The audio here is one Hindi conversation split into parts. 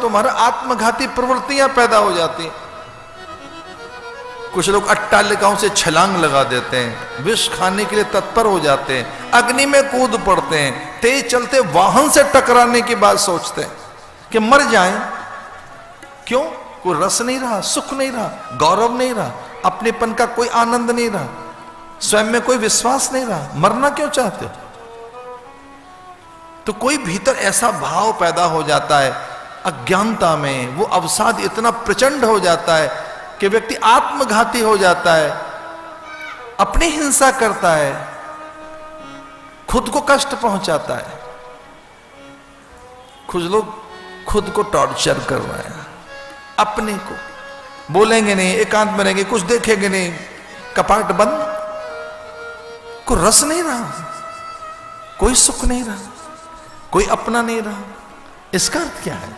तुम्हारा आत्मघाती प्रवृत्तियां पैदा हो जाती हैं। कुछ लोग अट्टालिकाओं से छलांग लगा देते हैं, विष खाने के लिए तत्पर हो जाते हैं, अग्नि में कूद पड़ते हैं, तेज चलते वाहन से टकराने की बात सोचते हैं कि मर जाएं। क्यों? कोई रस नहीं रहा, सुख नहीं रहा, गौरव नहीं रहा, अपनेपन का कोई आनंद नहीं रहा, स्वयं में कोई विश्वास नहीं रहा। मरना क्यों चाहते हो? तो कोई भीतर ऐसा भाव पैदा हो जाता है अज्ञानता में, वो अवसाद इतना प्रचंड हो जाता है कि व्यक्ति आत्मघाती हो जाता है, अपनी हिंसा करता है, खुद को कष्ट पहुंचाता है। कुछ लोग खुद को टॉर्चर कर रहे हैं, अपने को बोलेंगे नहीं, एकांत में रहेंगे, कुछ देखेंगे नहीं, कपाट बंद, कोई रस नहीं रहा, कोई सुख नहीं रहा, कोई अपना नहीं रहा। इसका अर्थ क्या है?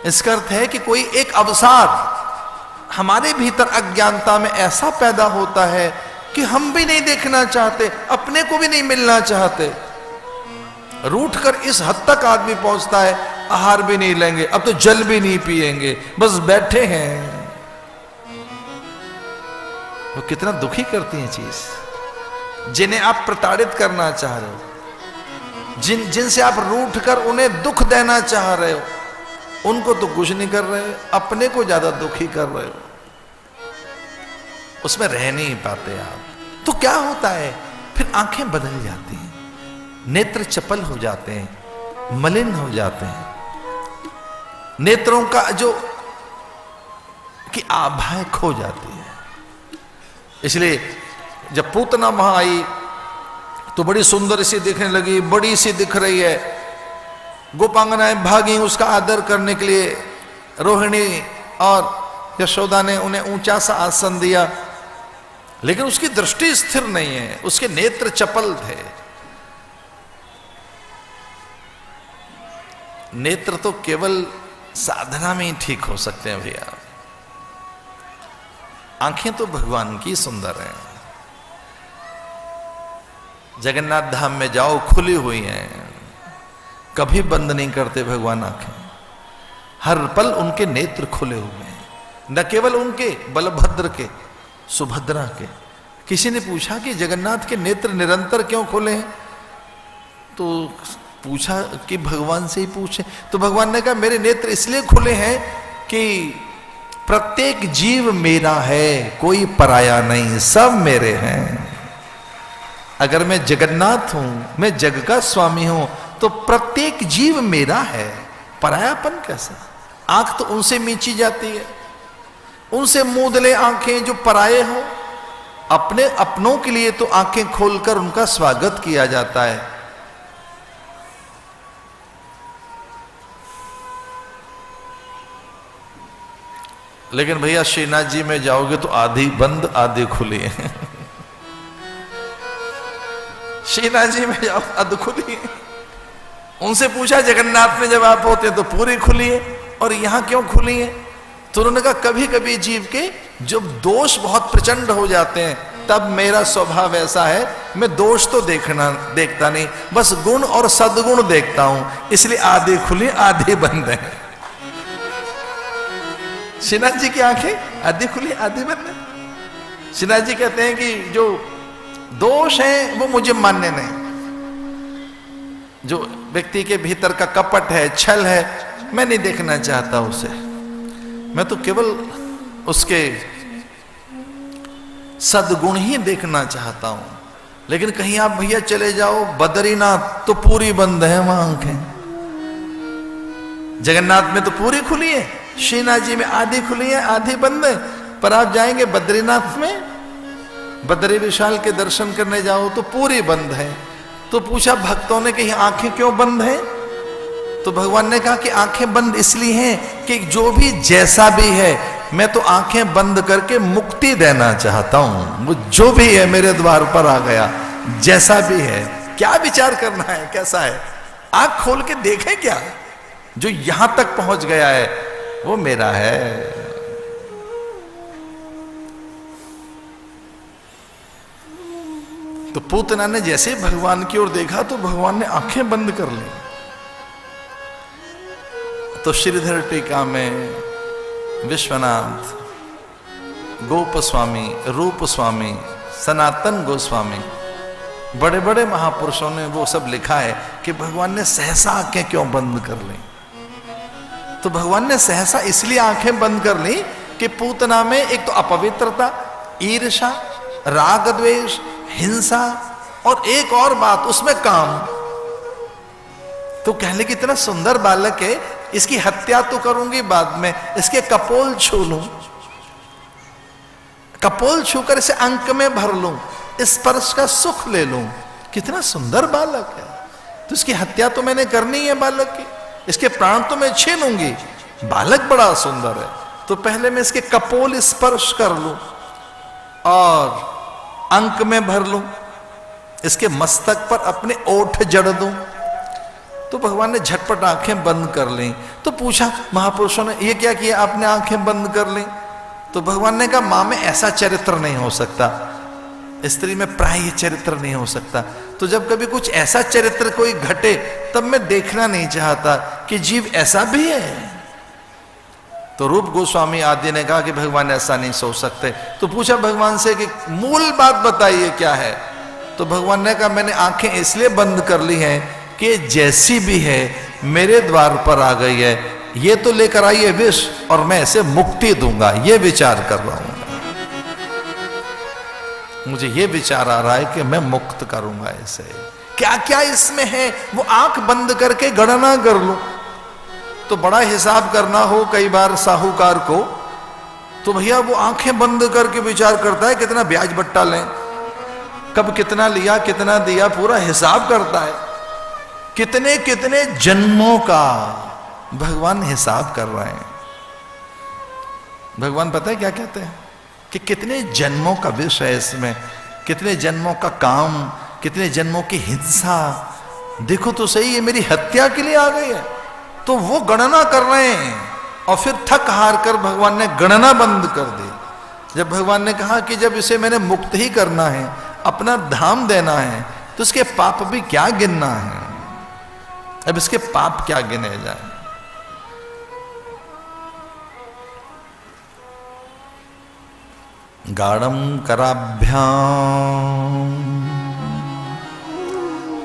इसका अर्थ है कि कोई एक अवसाद हमारे भीतर अज्ञानता में ऐसा पैदा होता है कि हम भी नहीं देखना चाहते, अपने को भी नहीं मिलना चाहते। रूठ कर इस हद तक आदमी पहुंचता है, आहार भी नहीं लेंगे, अब तो जल भी नहीं पिएंगे, बस बैठे हैं। वो कितना दुखी करती है चीज। जिन्हें आप प्रताड़ित करना चाह रहे हो, जिनसे आप रूठ कर उन्हें दुख देना चाह रहे हो, उनको तो कुछ नहीं कर रहे, अपने को ज्यादा दुखी कर रहे हो, उसमें रह नहीं पाते आप। तो क्या होता है फिर? आंखें बदल जाती हैं, नेत्र चपल हो जाते हैं, मलिन हो जाते हैं, नेत्रों का जो कि आभाएं खो जाती है। इसलिए जब पूतना वहां आई तो बड़ी सुंदर सी दिखने लगी, बड़ी सी दिख रही है। गोपांगनाएं भागी उसका आदर करने के लिए। रोहिणी और यशोदा ने उन्हें ऊंचा सा आसन दिया, लेकिन उसकी दृष्टि स्थिर नहीं है, उसके नेत्र चपल थे। नेत्र तो केवल साधना में ही ठीक हो सकते हैं भैया, आंखें तो भगवान की सुंदर हैं। जगन्नाथ धाम में जाओ, खुली हुई हैं, कभी बंद नहीं करते भगवान आंखें, हर पल उनके नेत्र खुले हुए हैं। न केवल उनके, बलभद्र के, सुभद्रा के। किसी ने पूछा कि जगन्नाथ के नेत्र निरंतर क्यों खुले हैं? तो पूछा कि भगवान से ही पूछे, तो भगवान ने कहा मेरे नेत्र इसलिए खुले हैं कि प्रत्येक जीव मेरा है, कोई पराया नहीं, सब मेरे हैं। अगर मैं जगन्नाथ हूं, मैं जग का स्वामी हूं, तो प्रत्येक जीव मेरा है, परायापन कैसा? आंख तो उनसे मींची जाती है, उनसे मूंदले आंखें जो पराये हो। अपने अपनों के लिए तो आंखें खोलकर उनका स्वागत किया जाता है। लेकिन भैया श्रीनाथ जी में जाओगे तो आधी बंद आधी खुली है। श्रीनाथ जी में जाओ आधी खुली है। उनसे पूछा जगन्नाथ में जब आप होते तो पूरी खुली है, और यहां क्यों खुली है? तो उन्होंने कहा कभी कभी जीव के जब दोष बहुत प्रचंड हो जाते हैं, तब मेरा स्वभाव ऐसा है, मैं दोष तो देखता नहीं, बस गुण और सद्गुण देखता हूं, इसलिए आधी खुली आधी बंद है। श्रीनाथ जी की आंखें आधी खुली आधी बंद है। श्रीनाथ जी कहते हैं कि जो दोष है वो मुझे मान्य नहीं, जो व्यक्ति के भीतर का कपट है, छल है, मैं नहीं देखना चाहता उसे, मैं तो केवल उसके सद्गुण ही देखना चाहता हूं। लेकिन कहीं आप भैया चले जाओ बद्रीनाथ तो पूरी बंद है वहां आंखें, जगन्नाथ में तो पूरी खुली है, श्रीनाथ जी में आधी खुली है आधी बंद है। पर आप जाएंगे बद्रीनाथ में, बद्री विशाल के दर्शन करने जाओ तो पूरी बंद है। तो पूछा भक्तों ने कि आंखें क्यों बंद हैं? तो भगवान ने कहा कि आंखें बंद इसलिए हैं कि जो भी जैसा भी है, मैं तो आंखें बंद करके मुक्ति देना चाहता हूं। वो जो भी है मेरे द्वार पर आ गया, जैसा भी है, क्या विचार करना है, कैसा है, आंख खोल के देखें क्या, जो यहां तक पहुंच गया है वो मेरा है। तो पूतना ने जैसे भगवान की ओर देखा तो भगवान ने आंखें बंद कर ली। तो श्रीधर टीका में विश्वनाथ, गोप स्वामी, रूप स्वामी, सनातन गोस्वामी, बड़े बड़े महापुरुषों ने वो सब लिखा है कि भगवान ने सहसा आंखें क्यों बंद कर ली। तो भगवान ने सहसा इसलिए आंखें बंद कर ली कि पूतना में एक तो अपवित्रता, ईर्ष्या, राग द्वेष, हिंसा और एक और बात उसमें काम। तो कहले कि इतना सुंदर बालक है, इसकी हत्या तो करूंगी बाद में, इसके कपोल छू लूं, कपोल छूकर इसे अंक में भर लूं, स्पर्श का सुख ले लूं। कितना सुंदर बालक है, तो इसकी हत्या तो मैंने करनी है बालक की, इसके प्राण तो मैं छीनूंगी। बालक बड़ा सुंदर है, तो पहले मैं इसके कपोल स्पर्श कर लूं और अंक में भर लूं, इसके मस्तक पर अपने ओठ जड़ दूं। तो भगवान ने झटपट आंखें बंद कर ली। तो पूछा महापुरुषों ने, ये क्या किया आपने, आंखें बंद कर ली? तो भगवान ने कहा, मां में ऐसा चरित्र नहीं हो सकता, स्त्री में प्राय चरित्र नहीं हो सकता। तो जब कभी कुछ ऐसा चरित्र कोई घटे तब मैं देखना नहीं चाहता कि जीव ऐसा भी है। तो रूप गोस्वामी आदि ने कहा कि भगवान ऐसा नहीं सोच सकते। तो पूछा भगवान से कि मूल बात बताइए क्या है। तो भगवान ने कहा, मैंने आंखें इसलिए बंद कर ली हैं कि जैसी भी है मेरे द्वार पर आ गई है, ये तो लेकर आई है विष और मैं इसे मुक्ति दूंगा, ये विचार कर रहा हूं। मुझे ये विचार आ रहा है कि मैं मुक्त करूंगा इसे। क्या क्या इसमें है वो आंख बंद करके गणना कर लूं। तो बड़ा हिसाब करना हो कई बार साहूकार को, तो भैया वो आंखें बंद करके विचार करता है कितना ब्याज बट्टा लें, कब कितना लिया कितना दिया, पूरा हिसाब करता है। कितने कितने जन्मों का भगवान हिसाब कर रहे हैं। भगवान पता है क्या कहते हैं कि कितने जन्मों का विष है इसमें, कितने जन्मों का काम, कितने जन्मों की हिंसा। देखो तो सही, ये मेरी हत्या के लिए आ गई है। तो वो गणना कर रहे हैं और फिर थक हार कर भगवान ने गणना बंद कर दी। जब भगवान ने कहा कि जब इसे मैंने मुक्त ही करना है, अपना धाम देना है, तो इसके पाप भी क्या गिनना है। अब इसके पाप क्या गिने जाए। गाढ़म कराभ्याम,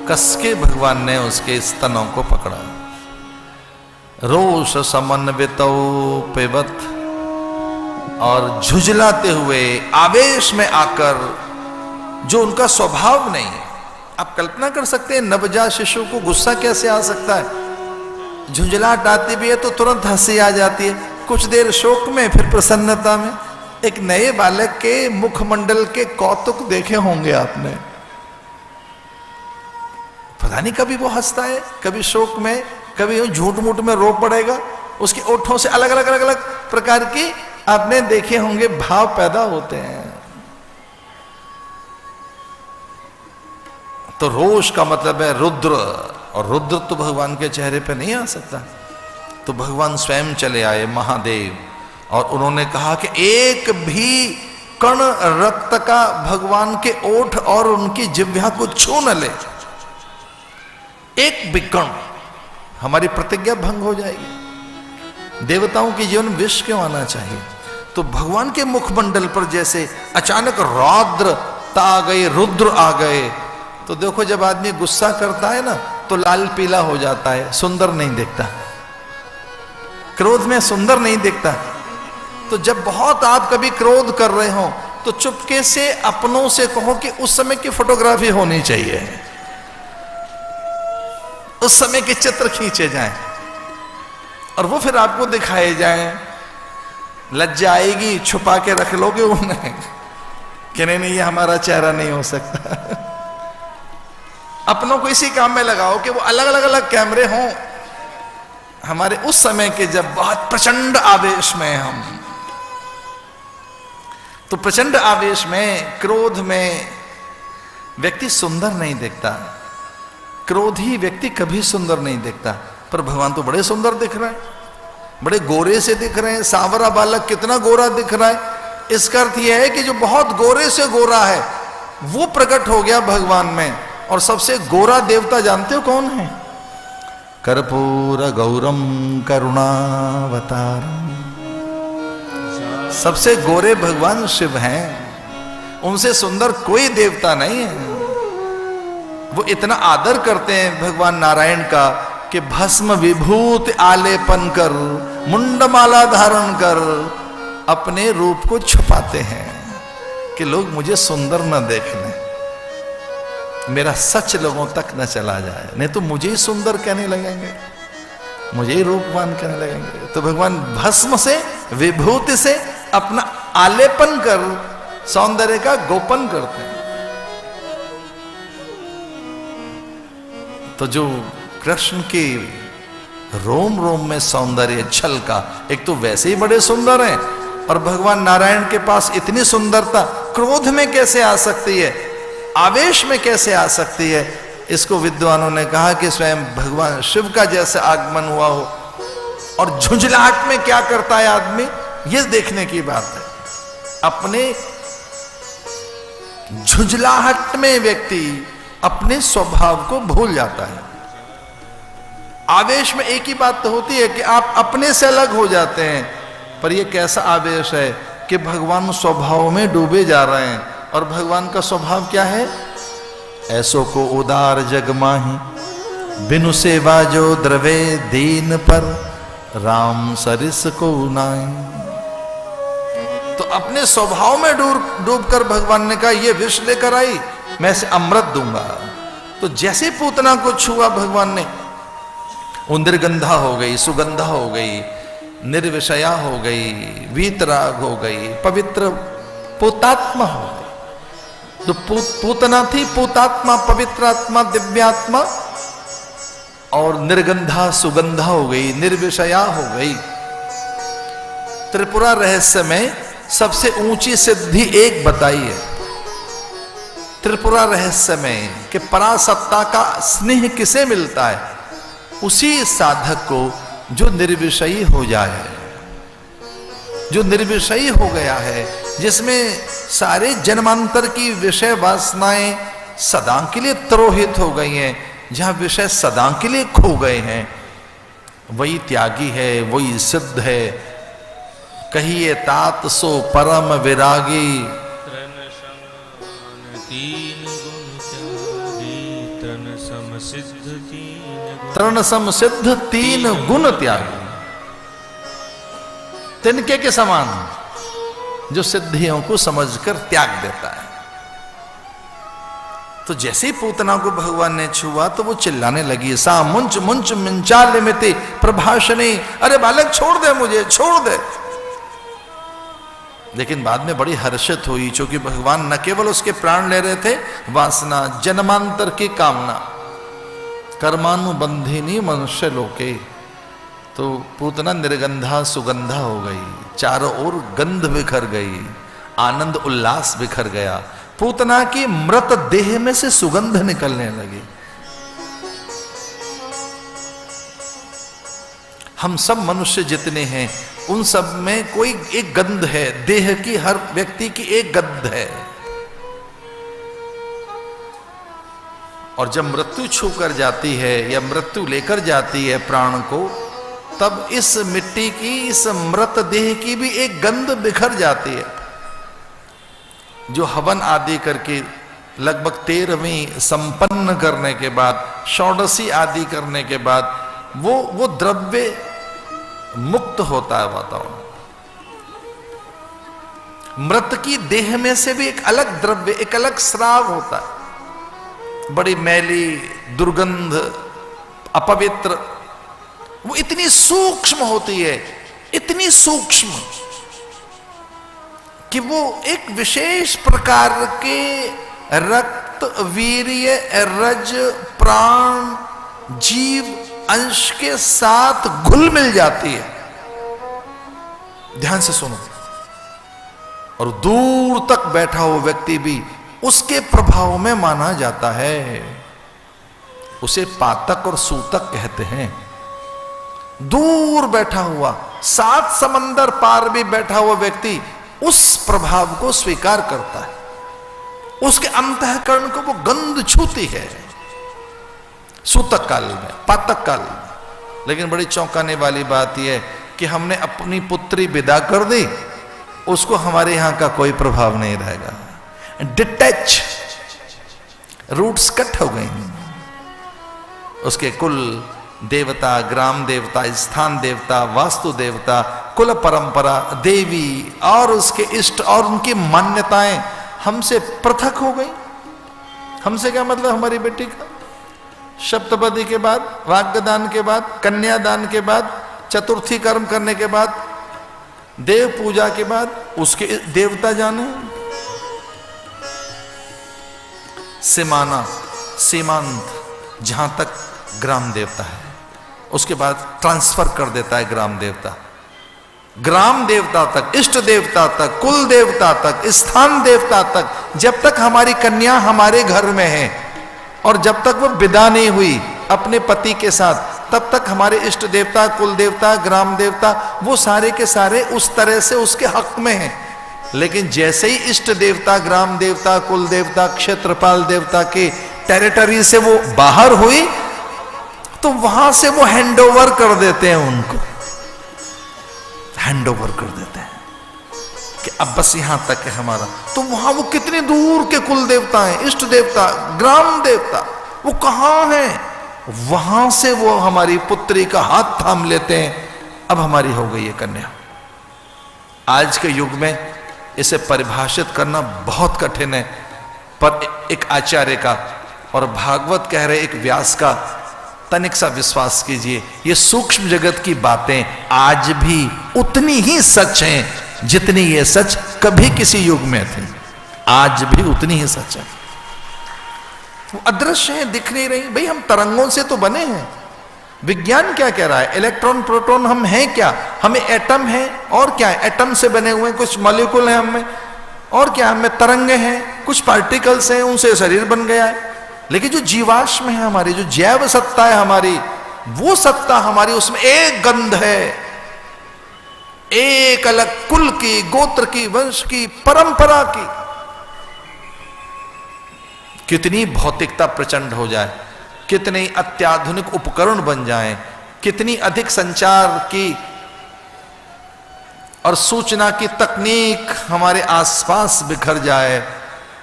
कसके भगवान ने उसके स्तनों को पकड़ा। रोष समन्वितौ पिबत, और झुझलाते हुए आवेश में आकर, जो उनका स्वभाव नहीं है। आप कल्पना कर सकते हैं नवजात शिशु को गुस्सा कैसे आ सकता है। झुंझलाहट आती भी है तो तुरंत हंसी आ जाती है, कुछ देर शोक में फिर प्रसन्नता में। एक नए बालक के मुखमंडल के कौतुक देखे होंगे आपने। पता नहीं कभी वो हंसता है, कभी शोक में, कभी झूठ मूठ में रो पड़ेगा। उसके ओठों से अलग अलग अलग अलग प्रकार की आपने देखे होंगे भाव पैदा होते हैं। तो रोष का मतलब है रुद्र, और रुद्र तो भगवान के चेहरे पे नहीं आ सकता। तो भगवान स्वयं चले आए महादेव, और उन्होंने कहा कि एक भी कण रक्त का भगवान के ओठ और उनकी जिह्वा को छू न ले। एक भी कण, हमारी प्रतिज्ञा भंग हो जाएगी। देवताओं के जीवन विष क्यों आना चाहिए। तो भगवान के मुखमंडल पर जैसे अचानक रौद्रता आ गई, रुद्र आ गए। तो देखो जब आदमी गुस्सा करता है ना तो लाल पीला हो जाता है, सुंदर नहीं दिखता, क्रोध में सुंदर नहीं दिखता। तो जब बहुत आप कभी क्रोध कर रहे हो तो चुपके से अपनों से कहो कि उस समय की फोटोग्राफी होनी चाहिए, उस समय के चित्र खींचे जाएं और वो फिर आपको दिखाए जाएं। लज्जा आएगी, छुपा के रख लोगे उन्हें कि नहीं ये हमारा चेहरा नहीं हो सकता। अपनों को इसी काम में लगाओ कि वो अलग अलग अलग कैमरे हों हमारे उस समय के जब बहुत प्रचंड आवेश में हम। तो प्रचंड आवेश में, क्रोध में व्यक्ति सुंदर नहीं दिखता, क्रोधी व्यक्ति कभी सुंदर नहीं दिखता। पर भगवान तो बड़े सुंदर दिख रहे हैं, बड़े गोरे से दिख रहे हैं। सांवरा बालक कितना गोरा दिख रहा है, इसका अर्थ यह है कि जो बहुत गोरे से गोरा है वो प्रकट हो गया भगवान में। और सबसे गोरा देवता जानते हो कौन है? कर्पूर गौरम करुणावतारम। सबसे गोरे भगवान शिव हैं, उनसे सुंदर कोई देवता नहीं है। वो इतना आदर करते हैं भगवान नारायण का कि भस्म विभूत आलेपन कर, मुंडमाला धारण कर अपने रूप को छुपाते हैं कि लोग मुझे सुंदर न देख लें, मेरा सच लोगों तक न चला जाए, नहीं तो मुझे ही सुंदर कहने लगेंगे, मुझे ही रूपवान कहने लगेंगे। तो भगवान भस्म से, विभूति से अपना आलेपन कर सौंदर्य का गोपन करते हैं। तो जो कृष्ण के रोम रोम में सौंदर्य छलका, एक तो वैसे ही बड़े सुंदर हैं, और भगवान नारायण के पास इतनी सुंदरता क्रोध में कैसे आ सकती है, आवेश में कैसे आ सकती है, इसको विद्वानों ने कहा कि स्वयं भगवान शिव का जैसे आगमन हुआ हो। और झुंझलाहट में क्या करता है आदमी, ये देखने की बात है। अपने झुंझलाहट में व्यक्ति अपने स्वभाव को भूल जाता है। आवेश में एक ही बात तो होती है कि आप अपने से अलग हो जाते हैं, पर यह कैसा आवेश है कि भगवान स्वभाव में डूबे जा रहे हैं। और भगवान का स्वभाव क्या है, ऐसो को उदार जग माही, बिनु सेवा जो द्रवे दीन पर, राम सरिस को नाई। तो अपने स्वभाव में डूब कर भगवान ने कहा ये विष लेकर आई, मैं इसे अमृत दूंगा। तो जैसे पूतना को छुआ भगवान ने, वो निर्गंधा हो गई, सुगंधा हो गई, निर्विषया हो गई, वीतराग हो गई, पवित्र पूतात्मा हो गई। तो पूतना थी पूतात्मा, पवित्रात्मा, दिव्यात्मा, और निर्गंधा सुगंधा हो गई, निर्विषया हो गई। त्रिपुरा रहस्य में सबसे ऊंची सिद्धि एक बताई है त्रिपुरा रहस्य में, कि परासत्ता का स्नेह किसे मिलता है, उसी साधक को जो निर्विषयी हो जाए, जो निर्विषयी हो गया है, जिसमें सारे जन्मांतर की विषय वासनाएं सदा के लिए तिरोहित हो गई हैं, जहां विषय सदा के लिए खो गए हैं, वही त्यागी है, वही सिद्ध है। कहिए तात सो परम विरागी, तृण सम सिद्ध तीन गुण त्यागी। तिनके के समान जो सिद्धियों को समझकर त्याग देता है। तो जैसे ही पूतना को भगवान ने छुआ तो वो चिल्लाने लगी, सा मुंच मुंच मिंचाल मिति प्रभाषणी, अरे बालक छोड़ दे, मुझे छोड़ दे। लेकिन बाद में बड़ी हर्षित हुई, क्योंकि भगवान न केवल उसके प्राण ले रहे थे, वासना, जन्मांतर की कामना, कर्मानुबंधिनी मनुष्य लोके। तो पूतना निर्गंधा सुगंधा हो गई, चारों ओर गंध बिखर गई, आनंद उल्लास बिखर गया। पूतना की मृत देह में से सुगंध निकलने लगी। हम सब मनुष्य जितने हैं उन सब में कोई एक गंध है, देह की हर व्यक्ति की एक गंध है। और जब मृत्यु छू कर जाती है या मृत्यु लेकर जाती है प्राण को, तब इस मिट्टी की, इस मृत देह की भी एक गंध बिखर जाती है, जो हवन आदि करके लगभग 13वीं संपन्न करने के बाद, षोडशी आदि करने के बाद वो द्रव्य मुक्त होता है वातावरण। मृत की देह में से भी एक अलग द्रव्य, एक अलग स्राव होता है, बड़ी मैली, दुर्गंध, अपवित्र। वो इतनी सूक्ष्म होती है, इतनी सूक्ष्म कि वो एक विशेष प्रकार के रक्त, वीर्य, रज, प्राण, जीव अंश के साथ घुल मिल जाती है। ध्यान से सुनो। और दूर तक बैठा हुआ व्यक्ति भी उसके प्रभाव में माना जाता है। उसे पातक और सूतक कहते हैं। दूर बैठा हुआ, 7 समंदर पार भी बैठा हुआ व्यक्ति उस प्रभाव को स्वीकार करता है। उसके अंतःकरण को वो गंध छूती है। सूतक काल में, पातक काल में। लेकिन बड़ी चौंकाने वाली बात यह है कि हमने अपनी पुत्री विदा कर दी, उसको हमारे यहां का कोई प्रभाव नहीं रहेगा। डिटैच, रूट्स कट हो गई। उसके कुल देवता, ग्राम देवता, स्थान देवता, वास्तु देवता, कुल परंपरा, देवी और उसके इष्ट और उनकी मान्यताएं हमसे पृथक हो गई। हमसे क्या मतलब? हमारी बेटी का सप्तपदी के बाद, वाग्दान के बाद, कन्यादान के बाद, चतुर्थी कर्म करने के बाद, देव पूजा के बाद उसके देवता जाने, सीमाना, सीमांत, जहां तक ग्राम देवता है, उसके बाद ट्रांसफर कर देता है ग्राम देवता, ग्राम देवता तक, इष्ट देवता तक, कुल देवता तक, स्थान देवता तक। जब तक हमारी कन्या हमारे घर में है और जब तक वो विदा नहीं हुई अपने पति के साथ, तब तक हमारे इष्ट देवता, कुल देवता, ग्राम देवता, वो सारे के सारे उस तरह से उसके हक में हैं। लेकिन जैसे ही इष्ट देवता, ग्राम देवता, कुल देवता, क्षेत्रपाल देवता के टेरिटरी से वो बाहर हुई, तो वहां से वो हैंडओवर कर देते हैं, उनको हैंडओवर कर देते हैं कि अब बस यहां तक है हमारा। तो वहां वो कितने दूर के कुल देवता हैं, इष्ट देवता, ग्राम देवता, वो कहां हैं? वहां से वो हमारी पुत्री का हाथ थाम लेते हैं। अब हमारी हो गई है कन्या। आज के युग में इसे परिभाषित करना बहुत कठिन है, पर एक आचार्य का और भागवत कह रहे एक व्यास का तनिक सा विश्वास कीजिए, ये सूक्ष्म जगत की बातें आज भी उतनी ही सच हैं जितनी ये सच कभी किसी युग में थे। आज भी उतनी ही सच है। वो अदृश्य है, दिख नहीं रही। भाई हम तरंगों से तो बने हैं। विज्ञान क्या कह रहा है? इलेक्ट्रॉन प्रोटॉन हम हैं क्या? हमें एटम है, और क्या है? एटम से बने हुए कुछ मॉलिक्यूल हैं हमें, और क्या हमें तरंगे हैं, कुछ पार्टिकल्स हैं, उनसे शरीर बन गया है। लेकिन जो जीवाश्म है हमारी, जो जैव सत्ता है हमारी, वो सत्ता हमारी, उसमें एक गंध है, एक अलग कुल की, गोत्र की, वंश की, परंपरा की। कितनी भौतिकता प्रचंड हो जाए, कितने अत्याधुनिक उपकरण बन जाएं, कितनी अधिक संचार की और सूचना की तकनीक हमारे आसपास बिखर जाए,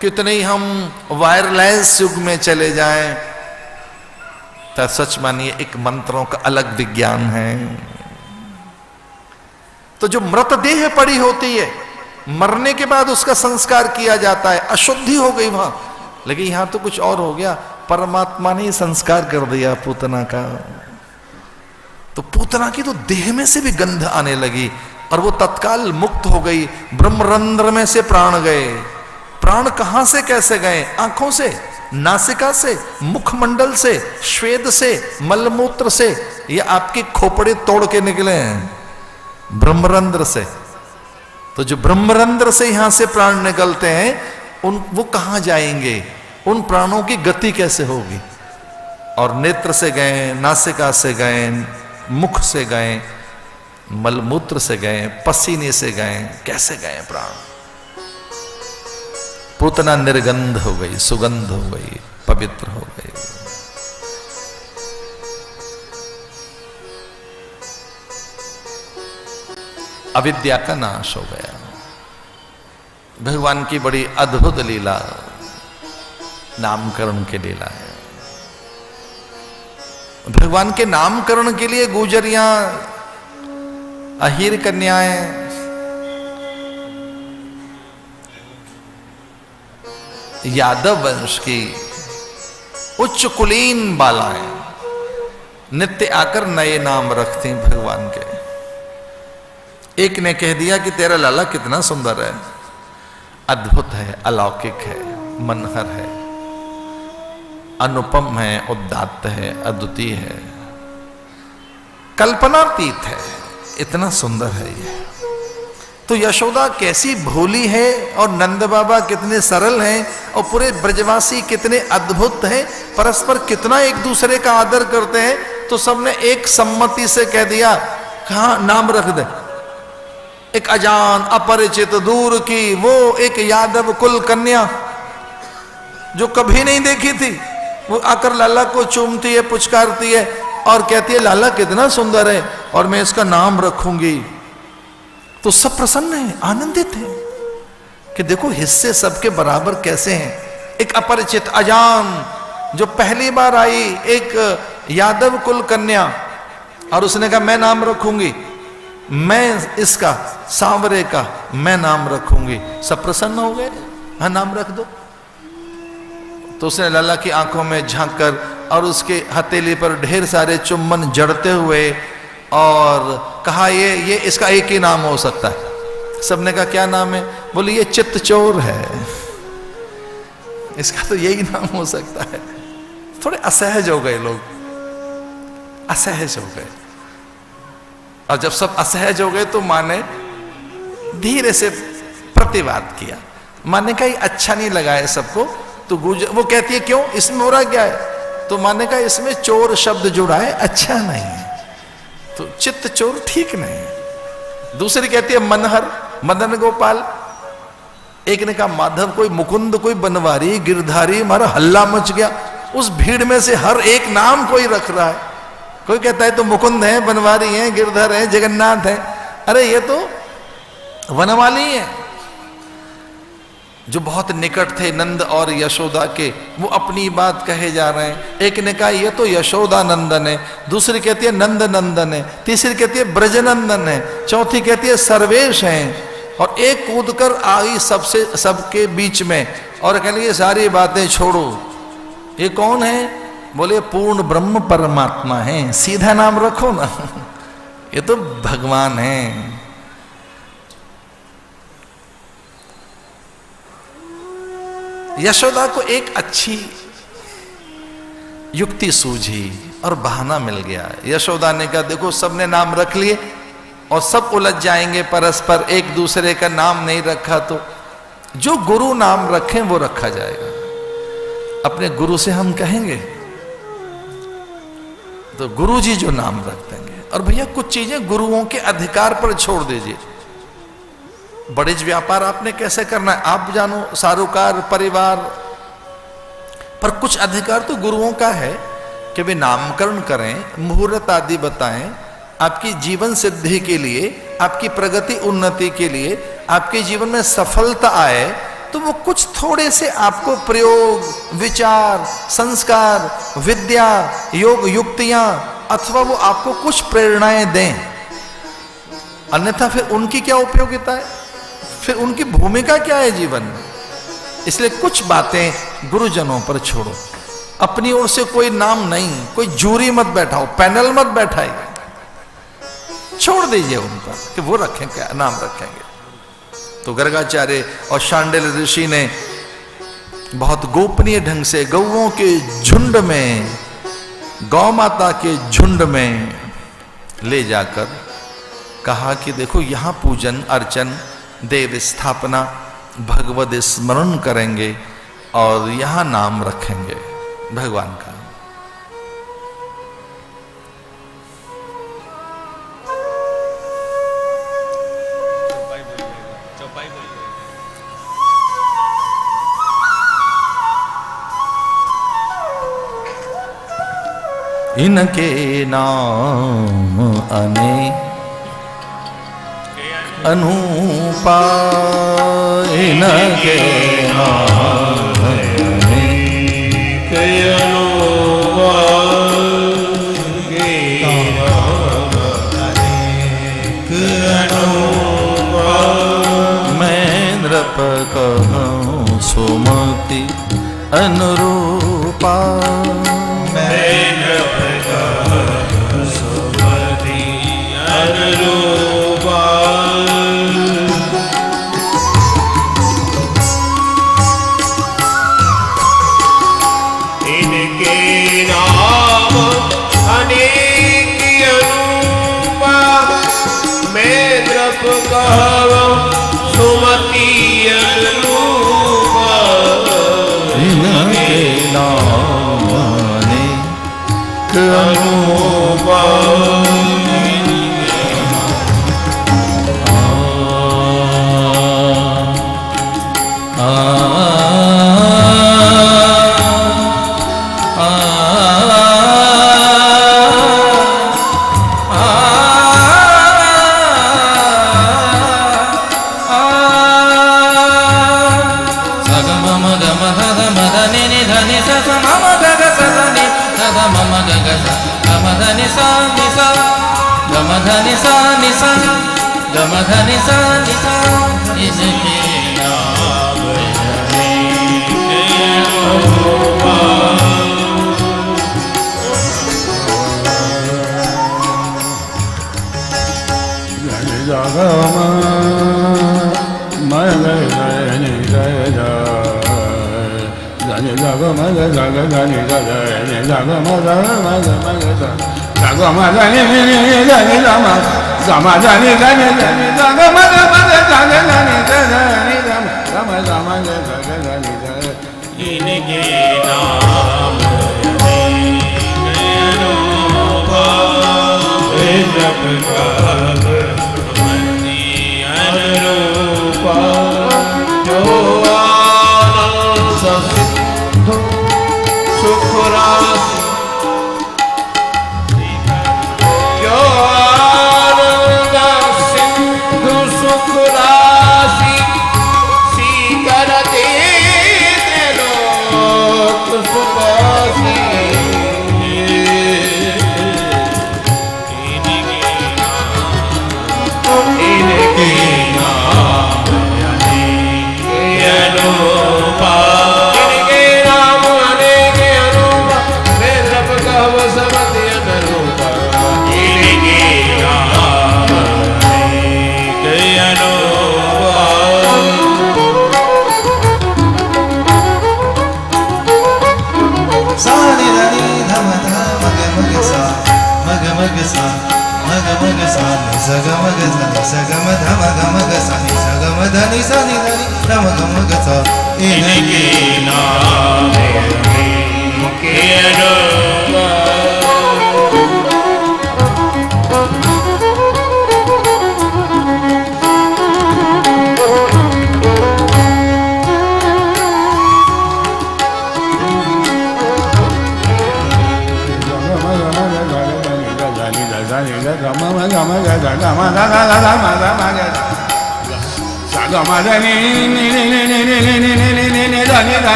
कितने ही हम वायरलेस युग में चले जाएं, तो सच मानिए एक मंत्रों का अलग विज्ञान है। तो जो मृतदेह पड़ी होती है, मरने के बाद उसका संस्कार किया जाता है, अशुद्धि हो गई वहां। लेकिन यहां तो कुछ और हो गया, परमात्मा ने संस्कार कर दिया पूतना का। तो पूतना की तो देह में से भी गंध आने लगी और वो तत्काल मुक्त हो गई। ब्रह्मरंध्र में से प्राण गए। प्राण कहां से कैसे गए? आंखों से, नासिका से, मुखमंडल से, श्वेद से, मलमूत्र से, ये आपके खोपड़े तोड़ के निकले हैं ब्रह्मरंध्र से। तो जो ब्रह्मरंध्र से यहां से प्राण निकलते हैं, वो कहां जाएंगे? उन प्राणों की गति कैसे होगी? और नेत्र से गए, नासिका से गए, मुख से गए, मलमूत्र से गए, पसीने से गए, कैसे गए प्राण? पूतना निर्गंध हो गई, सुगंध हो गई, पवित्र हो गई। अविद्या का नाश हो गया। भगवान की बड़ी अद्भुत लीला नामकरण की लीला है। भगवान के नामकरण के लिए गुजरियां, अहीर कन्याएं, यादव वंश की उच्च कुलीन बालाएं नित्य आकर नए नाम रखती भगवान के। एक ने कह दिया कि तेरा लाला कितना सुंदर है, अद्भुत है, अलौकिक है, मनहर है, अनुपम है, उदात्त है, अद्वितीय है, कल्पनातीत है, इतना सुंदर है ये। तो यशोदा कैसी भोली है और नंद बाबा कितने सरल हैं और पूरे ब्रजवासी कितने अद्भुत हैं, परस्पर कितना एक दूसरे का आदर करते हैं। तो सबने एक सम्मति से कह दिया, कहां नाम रख दे। एक अजान अपरिचित दूर की वो एक यादव कुल कन्या जो कभी नहीं देखी थी, वो आकर लाला को चूमती है, पुचकारती है और कहती है लाला कितना सुंदर है और मैं इसका नाम रखूंगी। तो सब प्रसन्न हैं, आनंदित हैं कि देखो हिस्से सबके बराबर कैसे हैं। एक अपरिचित अजान जो पहली बार आई, एक यादव कुल कन्या, और उसने कहा मैं नाम रखूंगी, मैं इसका सांवरे का मैं नाम रखूंगी। सब प्रसन्न हो गए, हाँ नाम रख दो। तो उसने लाला की आंखों में झांक कर और उसके हथेली पर ढेर सारे चुम्बन जड़ते हुए और कहा ये इसका एक ही नाम हो सकता है। सबने कहा क्या नाम है? बोले ये चित्त चोर है, इसका तो यही नाम हो सकता है। थोड़े असहज हो गए लोग, असहज हो गए। और जब सब असहज हो गए तो माँ ने धीरे से प्रतिवाद किया। माँ ने कहा अच्छा नहीं लगा है सबको। तो वो कहती है क्यों, इसमें हो रहा क्या है? तो माँ ने कहा इसमें चोर शब्द जुड़ा है, अच्छा नहीं है, तो चित्त चोर ठीक नहीं है। दूसरी कहती है मनहर, मदन गोपाल। एक ने कहा माधव, कोई मुकुंद, कोई बनवारी, गिरधारी, हमारा हल्ला मच गया। उस भीड़ में से हर एक नाम कोई रख रहा है। कोई कहता है तो मुकुंद है, बनवारी है, गिरधर है, जगन्नाथ है। अरे ये तो वनमाली है। जो बहुत निकट थे नंद और यशोदा के, वो अपनी बात कहे जा रहे हैं। एक ने कहा ये तो यशोदा नंदन है, दूसरी कहती है नंद नंदन है, तीसरी कहती है ब्रजनंदन है, चौथी कहती है सर्वेश है, और एक कूद कर आई सबके बीच में और कह लिए सारी बातें छोड़ो। ये कौन है? बोले पूर्ण ब्रह्म परमात्मा है, सीधा नाम रखो ना, ये तो भगवान है। यशोदा को एक अच्छी युक्ति सूझी और बहाना मिल गया। यशोदा ने कहा देखो सबने नाम रख लिए और सब उलझ जाएंगे परस्पर, एक दूसरे का नाम नहीं रखा तो जो गुरु नाम रखें वो रखा जाएगा। अपने गुरु से हम कहेंगे तो गुरु जी जो नाम रख देंगे। और भैया कुछ चीजें गुरुओं के अधिकार पर छोड़ दीजिए। वाणिज्य व्यापार आपने कैसे करना है आप जानो, सारूकार परिवार, पर कुछ अधिकार तो गुरुओं का है कि वे नामकरण करें, मुहूर्त आदि बताएं, आपकी जीवन सिद्धि के लिए, आपकी प्रगति उन्नति के लिए, आपके जीवन में सफलता आए, तो वो कुछ थोड़े से आपको प्रयोग, विचार, संस्कार, विद्या, योग युक्तियां, अथवा वो आपको कुछ प्रेरणाएं दें। अन्यथा फिर उनकी क्या उपयोगिता है, फिर उनकी भूमिका क्या है जीवन में। इसलिए कुछ बातें गुरुजनों पर छोड़ो। अपनी ओर से कोई नाम नहीं, कोई जूरी मत बैठाओ, पैनल मत बैठाइए, छोड़ दीजिए उन पर कि वो रखें क्या नाम रखेंगे। तो गर्गाचार्य और शांडिल ऋषि ने बहुत गोपनीय ढंग से गौओं के झुंड में, गौ माता के झुंड में ले जाकर कहा कि देखो यहां पूजन अर्चन, देव स्थापना, भगवद स्मरण करेंगे और यहां नाम रखेंगे भगवान का। इनके नाम अनेक अनूपा, इनके नाम अनेक अनूपा, मैं नृप कहूँ सुमति अनुरूपा, मैं नृप कहूँ सुमति अनुरूपा। धनि सा नि सा गम धनि सा नि सा इनके नाम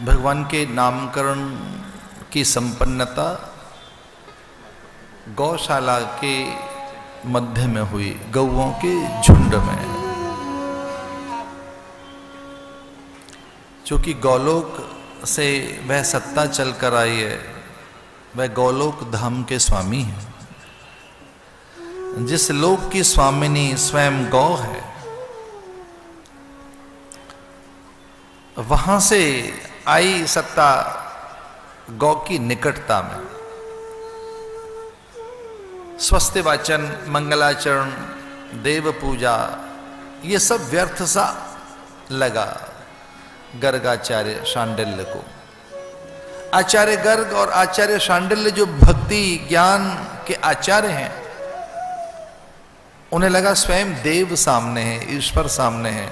भगवान के नामकरण की संपन्नता गौशाला के मध्य में हुई, गौओं के झुंड में। चूंकि गौलोक से वह सत्ता चलकर आई है, वह गौलोक धाम के स्वामी हैं। जिस लोक की स्वामिनी स्वयं गौ है, वहां से आई सत्ता गौ की निकटता में। स्वस्ति वाचन, मंगलाचरण, देव पूजा, ये सब व्यर्थ सा लगा गर्गाचार्य शांडिल्य को। आचार्य गर्ग और आचार्य शांडिल्य जो भक्ति ज्ञान के आचार्य हैं, उन्हें लगा स्वयं देव सामने है, ईश्वर सामने है,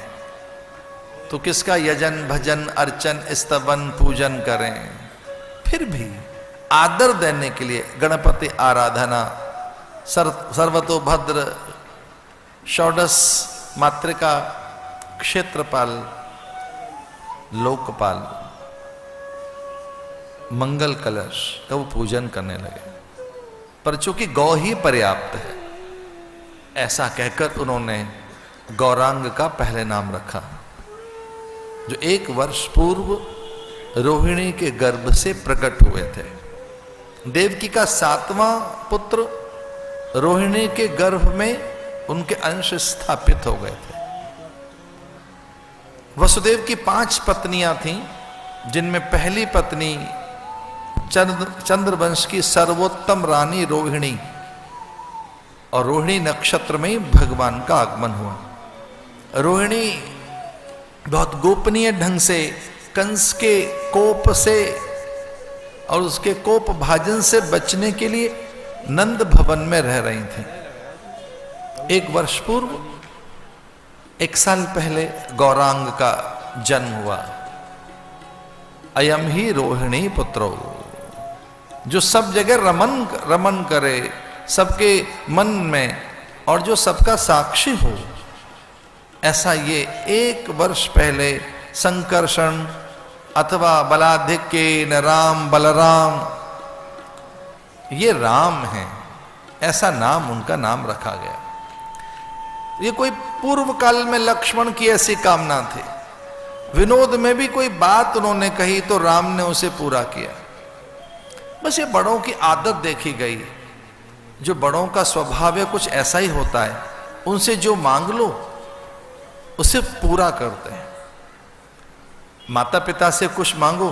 तो किसका यजन भजन अर्चन स्तवन पूजन करें। फिर भी आदर देने के लिए गणपति आराधना, सर्वतोभद्र, षोडश मातृका, क्षेत्रपाल, लोकपाल, मंगल कलश का वो पूजन करने लगे। पर चूंकि गौ ही पर्याप्त है, ऐसा कहकर उन्होंने गौरांग का पहले नाम रखा, जो 1 वर्ष पूर्व रोहिणी के गर्भ से प्रकट हुए थे। देवकी का 7वां पुत्र रोहिणी के गर्भ में उनके अंश स्थापित हो गए थे। वसुदेव की 5 पत्नियां थीं, जिनमें पहली पत्नी चंद्रवंश की सर्वोत्तम रानी रोहिणी, और रोहिणी नक्षत्र में ही भगवान का आगमन हुआ। रोहिणी बहुत गोपनीय ढंग से कंस के कोप से और उसके कोप भाजन से बचने के लिए नंद भवन में रह रही थी। 1 वर्ष पूर्व, 1 साल पहले गौरांग का जन्म हुआ। अयम ही रोहिणी पुत्रो, जो सब जगह रमन करे, सबके मन में, और जो सबका साक्षी हो। ऐसा ये 1 वर्ष पहले संकर्षण अथवा बलाधिक्य न राम बलराम, ये राम है, ऐसा नाम उनका नाम रखा गया। ये कोई पूर्व काल में लक्ष्मण की ऐसी कामना थी, विनोद में भी कोई बात उन्होंने कही तो राम ने उसे पूरा किया। बस ये बड़ों की आदत देखी गई, जो बड़ों का स्वभाव है कुछ ऐसा ही होता है, उनसे जो मांग लो उसे पूरा करते हैं। माता पिता से कुछ मांगो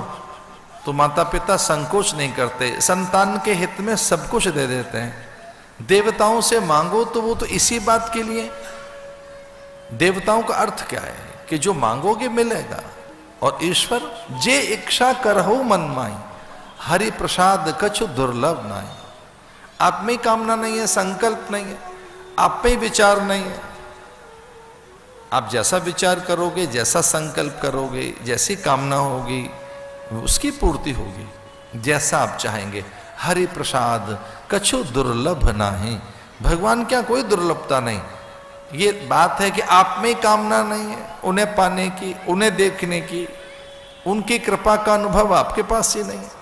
तो माता पिता संकोच नहीं करते, संतान के हित में सब कुछ दे देते हैं। देवताओं से मांगो तो वो तो इसी बात के लिए, देवताओं का अर्थ क्या है कि जो मांगोगे मिलेगा। और ईश्वर जे इच्छा करहु मन माई, हरि प्रसाद कछु दुर्लभ नाई। आप में कामना नहीं है, संकल्प नहीं है, आप में विचार नहीं है। आप जैसा विचार करोगे, जैसा संकल्प करोगे, जैसी कामना होगी उसकी पूर्ति होगी, जैसा आप चाहेंगे। हरि प्रसाद कछु दुर्लभ नाही, भगवान क्या कोई दुर्लभता नहीं। ये बात है कि आप में कामना नहीं है उन्हें पाने की, उन्हें देखने की, उनकी कृपा का अनुभव आपके पास ही नहीं है।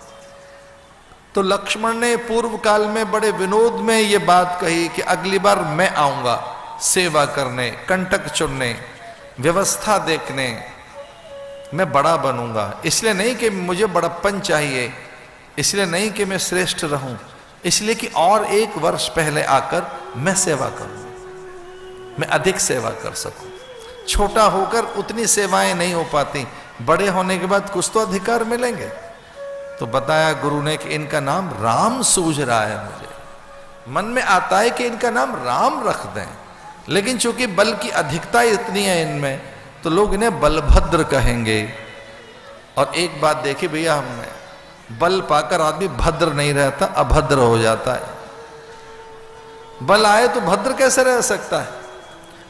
तो लक्ष्मण ने पूर्व काल में बड़े विनोद में ये बात कही कि अगली बार मैं आऊंगा सेवा करने, कंटक चुनने, व्यवस्था देखने, मैं बड़ा बनूंगा। इसलिए नहीं कि मुझे बड़प्पन चाहिए, इसलिए नहीं कि मैं श्रेष्ठ रहूं, इसलिए कि और 1 वर्ष पहले आकर मैं सेवा करूं, मैं अधिक सेवा कर सकूं। छोटा होकर उतनी सेवाएं नहीं हो पाती, बड़े होने के बाद कुछ तो अधिकार मिलेंगे। तो बताया गुरु ने कि इनका नाम राम सूझ रहा है, मुझे मन में आता है कि इनका नाम राम रख दें, लेकिन चूंकि बल की अधिकता इतनी है इनमें तो लोग इन्हें बलभद्र कहेंगे। और एक बात देखिए भैया, हमें बल पाकर आदमी भद्र नहीं रहता, अभद्र हो जाता है। बल आए तो भद्र कैसे रह सकता है?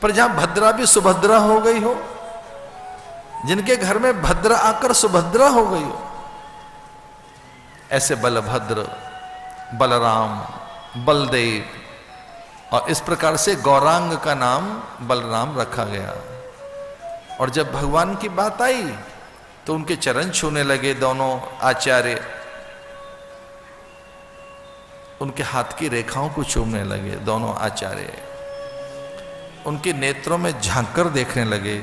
पर जहां भद्रा भी सुभद्रा हो गई हो, जिनके घर में भद्रा आकर सुभद्रा हो गई हो, ऐसे बलभद्र, बलराम, बलदेव, और इस प्रकार से गौरांग का नाम बलराम रखा गया। और जब भगवान की बात आई तो उनके चरण छूने लगे दोनों आचार्य, उनके हाथ की रेखाओं को चूमने लगे दोनों आचार्य, उनके नेत्रों में झांककर देखने लगे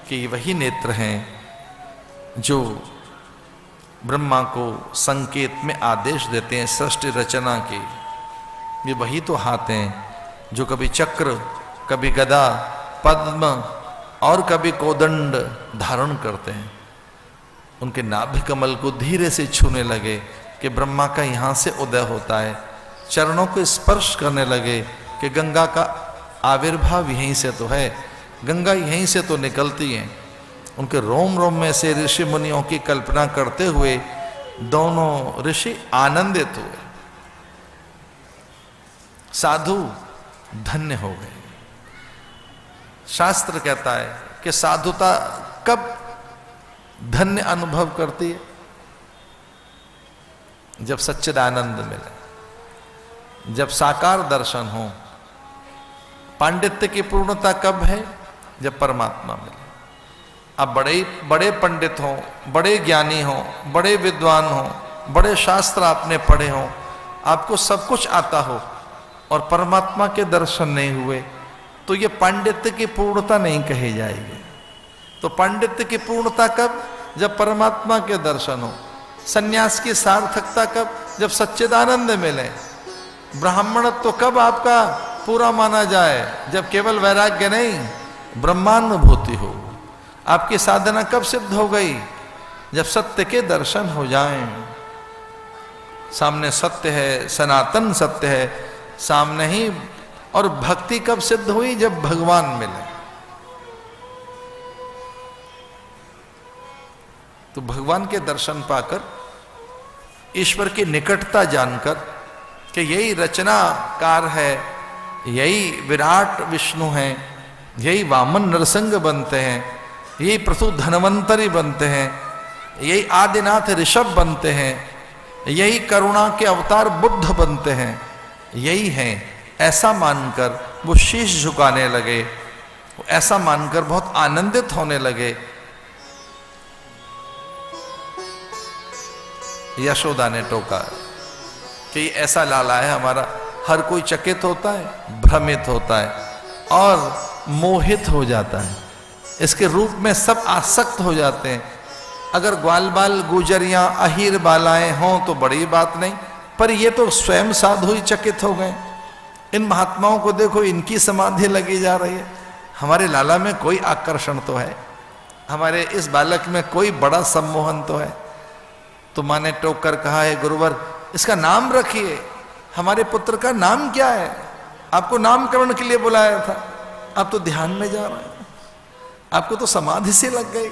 कि वही नेत्र हैं जो ब्रह्मा को संकेत में आदेश देते हैं सृष्टि रचना के। ये वही तो हाथ हैं जो कभी चक्र, कभी गदा, पद्म और कभी कोदंड धारण करते हैं। उनके नाभि कमल को धीरे से छूने लगे कि ब्रह्मा का यहाँ से उदय होता है। चरणों को स्पर्श करने लगे कि गंगा का आविर्भाव यहीं से तो है, गंगा यहीं से तो निकलती है। उनके रोम रोम में से ऋषि मुनियों की कल्पना करते हुए दोनों ऋषि आनंदित हुए। साधु धन्य हो गए। शास्त्र कहता है कि साधुता कब धन्य अनुभव करती है? जब सच्चिदानंद मिले, जब साकार दर्शन हो। पांडित्य की पूर्णता कब है? जब परमात्मा मिले। अब बड़े पंडित हो, बड़े ज्ञानी हो, बड़े विद्वान हो, बड़े शास्त्र आपने पढ़े हो, आपको सब कुछ आता हो और परमात्मा के दर्शन नहीं हुए तो ये पांडित्य की पूर्णता नहीं कही जाएगी। तो पांडित्य की पूर्णता कब? जब परमात्मा के दर्शन हो। सन्यास की सार्थकता कब? जब सच्चिदानंद मिले। ब्राह्मणत्व तो कब आपका पूरा माना जाए? जब केवल वैराग्य नहीं, ब्रह्मानुभूति हो। आपकी साधना कब सिद्ध हो गई? जब सत्य के दर्शन हो जाएं। सामने सत्य है, सनातन सत्य है सामने ही। और भक्ति कब सिद्ध हुई? जब भगवान मिले। तो भगवान के दर्शन पाकर, ईश्वर की निकटता जानकर कि यही रचनाकार है, यही विराट विष्णु है, यही वामन नरसिंह बनते हैं, यही प्रथु धनवंतरी बनते हैं, यही आदिनाथ ऋषभ बनते हैं, यही करुणा के अवतार बुद्ध बनते हैं, यही हैं, ऐसा मानकर वो शीश झुकाने लगे। ऐसा मानकर बहुत आनंदित होने लगे। यशोदा ने टोका कि ऐसा लाला है हमारा। हर कोई चकित होता है, भ्रमित होता है और मोहित हो जाता है। इसके रूप में सब आसक्त हो जाते हैं। अगर ग्वाल बाल गुजरियां अहीर बालाएं हों तो बड़ी बात नहीं, पर ये तो स्वयं साधु ही चकित हो गए। इन महात्माओं को देखो, इनकी समाधि लगी जा रही है। हमारे लाला में कोई आकर्षण तो है, हमारे इस बालक में कोई बड़ा सम्मोहन तो है। तो माँ ने टोक कर कहा है, गुरुवर इसका नाम रखिए। हमारे पुत्र का नाम क्या है? आपको नामकरण के लिए बुलाया था, आप तो ध्यान में जा रहे हैं। आपको तो समाधि से लग गई,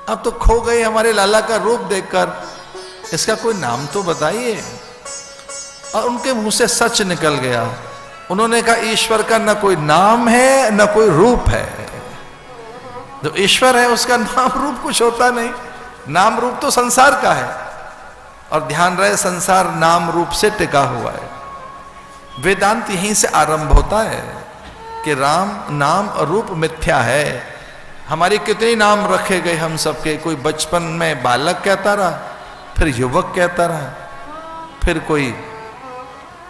आप तो खो गए हमारे लाला का रूप देखकर। इसका कोई नाम तो बताइए। और उनके मुंह से सच निकल गया। उन्होंने कहा, ईश्वर का न कोई नाम है न कोई रूप है। जो ईश्वर है उसका नाम रूप कुछ होता नहीं। नाम रूप तो संसार का है, और ध्यान रहे संसार नाम रूप से टिका हुआ है। वेदांत यहीं से आरंभ होता है कि राम नाम और रूप मिथ्या है। हमारे कितने नाम रखे गए हम सबके। कोई बचपन में बालक कहता रहा, फिर युवक कहता रहा, फिर कोई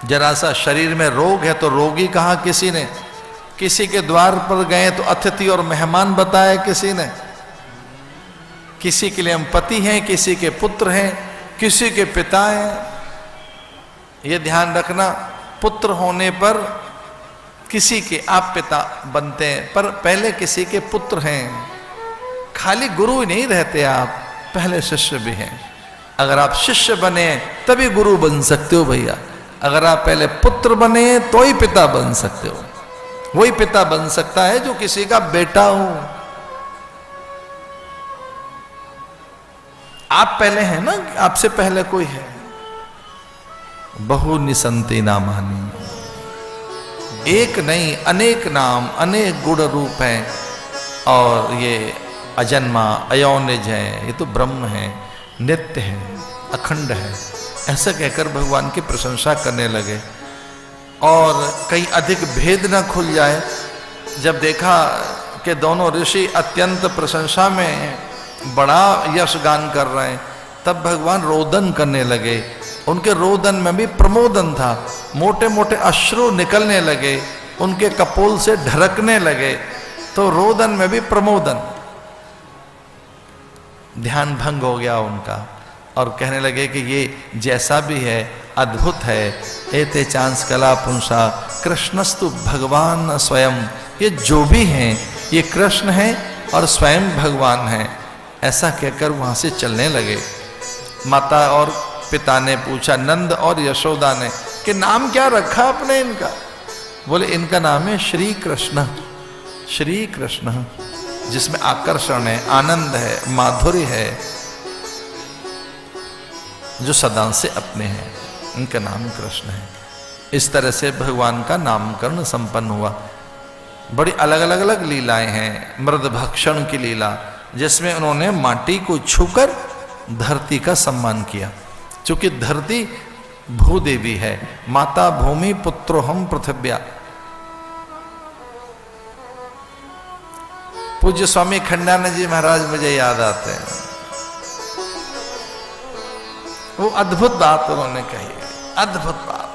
जरा सा शरीर में रोग है तो रोगी कहा किसी ने, किसी के द्वार पर गए तो अतिथि और मेहमान बताया किसी ने, किसी के लिए हम पति हैं, किसी के पुत्र हैं, किसी के पिता हैं। ये ध्यान रखना, पुत्र होने पर किसी के आप पिता बनते हैं, पर पहले किसी के पुत्र हैं। खाली गुरु ही नहीं रहते आप, पहले शिष्य भी हैं। अगर आप शिष्य बने तभी गुरु बन सकते हो भैया। अगर आप पहले पुत्र बने तो ही पिता बन सकते हो। वही पिता बन सकता है जो किसी का बेटा हो। आप पहले हैं ना, आपसे पहले कोई है। बहु निसंति नामानि, एक नहीं अनेक नाम, अनेक गुण रूप हैं। और ये अजन्मा अयोनिज है, ये तो ब्रह्म है, नित्य है, अखंड है। ऐसा कहकर भगवान की प्रशंसा करने लगे। और कहीं अधिक भेद न खुल जाए। जब देखा कि दोनों ऋषि अत्यंत प्रशंसा में बड़ा यश गान कर रहे हैं, तब भगवान रोदन करने लगे। उनके रोदन में भी प्रमोदन था। मोटे मोटे अश्रु निकलने लगे, उनके कपोल से ढरकने लगे, तो रोदन में भी प्रमोदन। ध्यान भंग हो गया उनका और कहने लगे कि ये जैसा भी है अद्भुत है। एते चांस कला पुंसा कृष्णस्तु भगवान स्वयं। ये जो भी हैं ये कृष्ण हैं और स्वयं भगवान हैं। ऐसा कहकर वहां से चलने लगे। माता और पिता ने पूछा, नंद और यशोदा ने, कि नाम क्या रखा आपने इनका? बोले इनका नाम है श्री कृष्ण। श्री कृष्ण जिसमें आकर्षण है, आनंद है, माधुर्य है, जो सदा से अपने हैं, इनका नाम कृष्ण है। इस तरह से भगवान का नामकरण संपन्न हुआ। बड़ी अलग अलग अलग लीलाएं हैं। मृद भक्षण की लीला, जिसमें उन्होंने माटी को छूकर धरती का सम्मान किया, क्योंकि धरती भूदेवी है। माता भूमि पुत्रो हम पृथिव्या। पूज्य स्वामी खंडानंद जी महाराज मुझे याद आते हैं। वो अद्भुत बात उन्होंने कही, अद्भुत बात।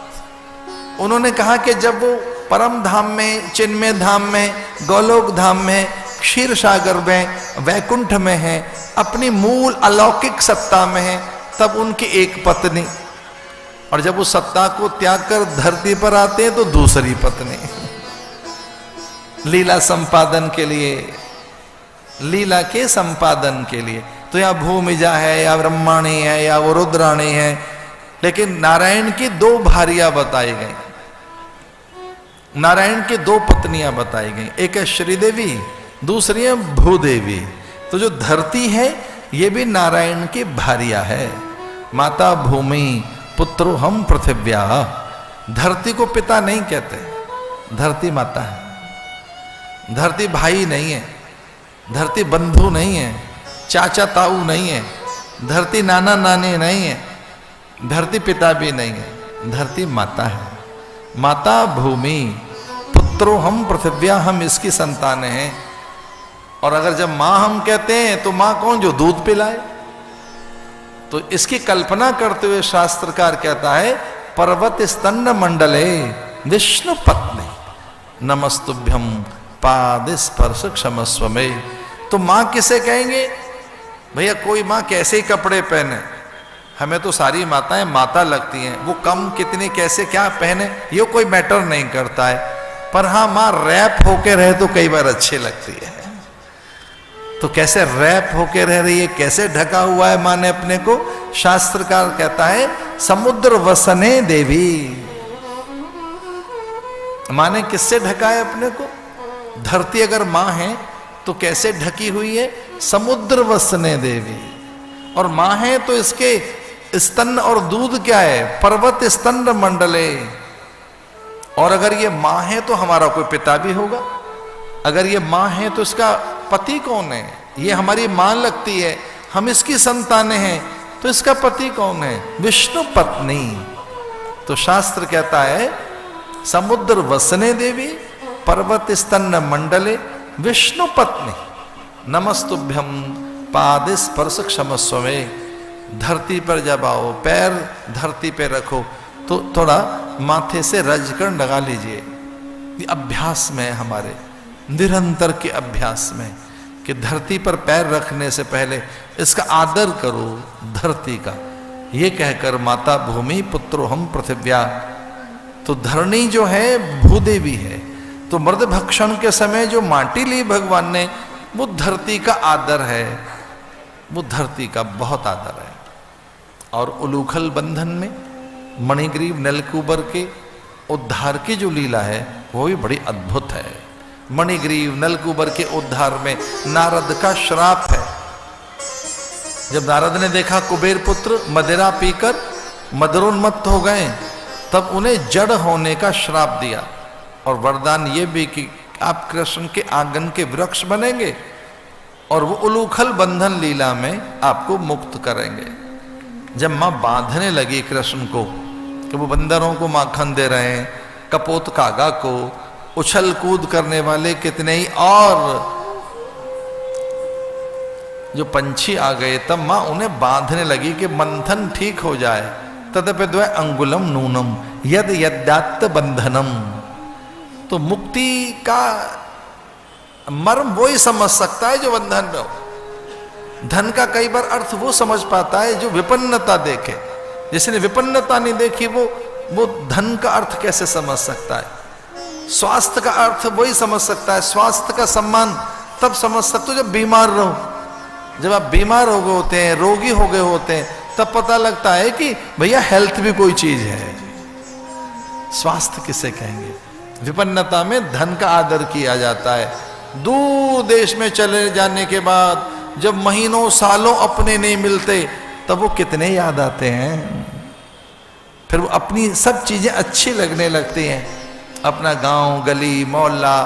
उन्होंने कहा कि जब वो परम धाम में, चिन्मय धाम में, गोलोक धाम में, क्षीर सागर में, वैकुंठ में है, अपनी मूल अलौकिक सत्ता में है, तब उनकी एक पत्नी, और जब उस सत्ता को त्याग कर धरती पर आते हैं तो दूसरी पत्नी। लीला संपादन के लिए, लीला के संपादन के लिए। तो या भूमिजा है, या ब्रह्माणी है, या वो रुद्राणी है, लेकिन नारायण की दो भारियां बताई गई, नारायण की दो पत्नियां बताई गई। एक है श्रीदेवी, दूसरी है भूदेवी। तो जो धरती है ये भी नारायण की भारिया है। माता भूमि पुत्रो हम पृथिव्या। धरती को पिता नहीं कहते, धरती माता है। धरती भाई नहीं है, धरती बंधु नहीं है, चाचा ताऊ नहीं है, धरती नाना नानी नहीं है, धरती पिता भी नहीं है, धरती माता है। माता भूमि पुत्रो हम पृथिव्या, हम इसकी संतानें हैं। और अगर जब मां हम कहते हैं तो मां कौन? जो दूध पिलाए। तो इसकी कल्पना करते हुए शास्त्रकार कहता है, पर्वत स्तंड मंडले विष्णु पत्नी नमस्तुभ्यम पाद स्पर्श क्षमस्व में। तो मां किसे कहेंगे? भैया कोई मां कैसे ही कपड़े पहने, हमें तो सारी माताएं माता लगती हैं, वो कम कितनी कैसे क्या पहने ये कोई मैटर नहीं करता है। पर हाँ, मां रैप होके रहे तो कई बार अच्छी लगती है। तो कैसे रैप होके रह रही है, कैसे ढका हुआ है मां ने अपने को? शास्त्रकार कहता है समुद्र वसने देवी। मां ने किससे ढका है अपने को? धरती अगर मां है तो कैसे ढकी हुई है? समुद्र वसने देवी। और मां है तो इसके स्तन और दूध क्या है? पर्वत स्तंड मंडले। और अगर ये मां है तो हमारा कोई पिता भी होगा। अगर ये मां है तो इसका पति कौन है? ये हमारी मां लगती है, हम इसकी संतानें हैं, तो इसका पति कौन है? विष्णु पत्नी। तो शास्त्र कहता है समुद्र वसने देवी, पर्वत स्तन मंडले विष्णु पत्नी नमस्तुभ्यम पाद स्पर्श क्षमस्व में। धरती पर जब आओ, पैर धरती पे रखो तो थोड़ा माथे से रज कर लगा लीजिए। ये अभ्यास में हमारे निरंतर के अभ्यास में कि धरती पर पैर रखने से पहले इसका आदर करो धरती का, ये कहकर माता भूमि पुत्रो हम पृथिव्या। तो धरणी जो है भूदेवी है। तो मृद भक्षण के समय जो माटी ली भगवान ने, वो धरती का आदर है, वो धरती का बहुत आदर है। और उलूखल बंधन में मणिग्रीव नलकूबर के उद्धार की जो लीला है वो भी बड़ी अद्भुत है। मणिग्रीव नलकूबर के उद्धार में नारद का श्राप है। जब नारद ने देखा कुबेर पुत्र मदिरा पीकर मदरोन्मत्त हो गए, तब उन्हें जड़ होने का श्राप दिया और वरदान ये भी कि आप कृष्ण के आंगन के वृक्ष बनेंगे और वो उलूखल बंधन लीला में आपको मुक्त करेंगे। जब मां बांधने लगी कृष्ण को कि वो बंदरों को माखन दे रहे हैं, कपोत कागा को, उछल कूद करने वाले कितने ही और जो पंछी आ गए, तब मां उन्हें बांधने लगी कि मंथन ठीक हो जाए। तदपि अंगुलम नूनम यद यद्यात्त बंधनम। तो मुक्ति का मर्म वो ही समझ सकता है जो बंधन में हो। धन का कई बार अर्थ वो समझ पाता है जो विपन्नता देखे। जिसने विपन्नता नहीं देखी वो धन का अर्थ कैसे समझ सकता है? स्वास्थ्य का अर्थ वही समझ सकता है। स्वास्थ्य का सम्मान तब समझ सकते हो जब बीमार रहो। जब आप बीमार हो गए होते हैं, रोगी हो गए होते हैं, तब पता लगता है कि भैया हेल्थ भी कोई चीज है। स्वास्थ्य किसे कहेंगे? विपन्नता में धन का आदर किया जाता है। दूर देश में चले जाने के बाद जब महीनों सालों अपने नहीं मिलते, तब वो कितने याद आते हैं। फिर वो अपनी सब चीजें अच्छी लगने लगती हैं। अपना गांव, गली, मोहल्ला,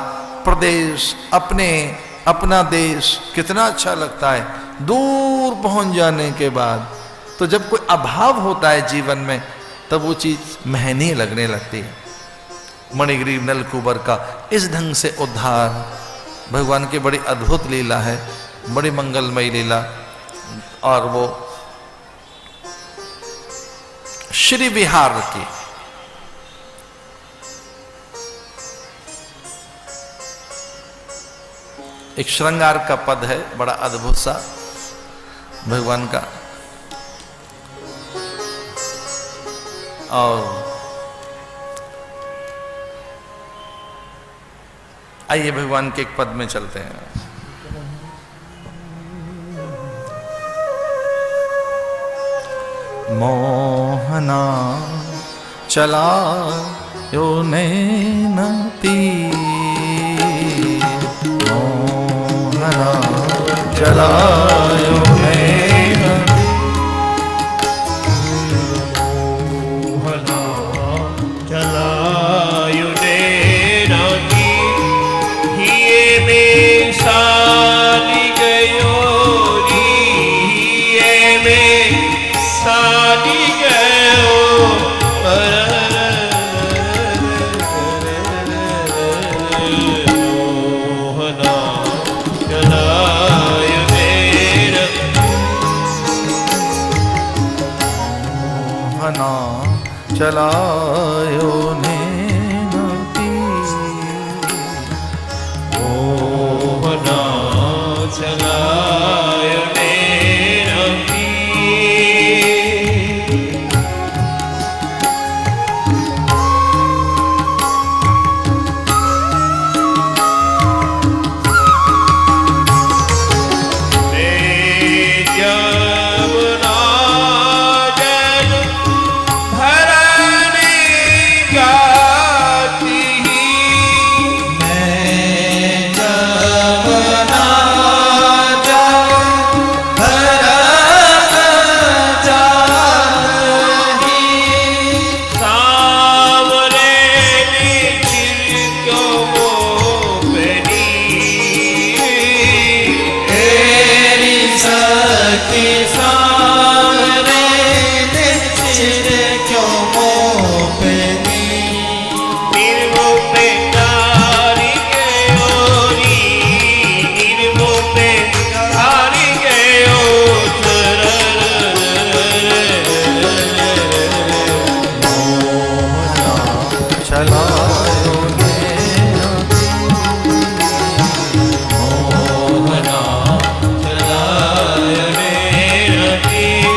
प्रदेश, अपना देश कितना अच्छा लगता है। दूर पहुंच जाने के बाद तो जब कोई अभाव होता है जीवन में, तब वो चीज महंगी लगने लगती है। मणिग्रीव नलकूबर का इस ढंग से उद्धार भगवान की बड़ी अद्भुत लीला है, बड़ी मंगलमयी लीला। और वो श्री विहार की एक श्रृंगार का पद है, बड़ा अद्भुत सा भगवान का। और आइए भगवान के एक पद में चलते हैं। मोहना चला यो नैन तीर, मोहना चला यो नैन मोहना चला यो नैन तीर, हिये में साली गयो री, हिये में साली गयो मोहना चला यो नैन, मोहना चला यो नैन तीर, मोहना चला यो नैन तीर। जमुना जल भरने जाती, मैं जमुना जल भरने जाती, सावरे छिड़को मोपनी, तेरी सखी सावरे छिड़को मोपनी, निर्मोपे तारी गयोरी, निर्मोपे तारी गयो चला यो नैन मोहना चला यो नैन तीर।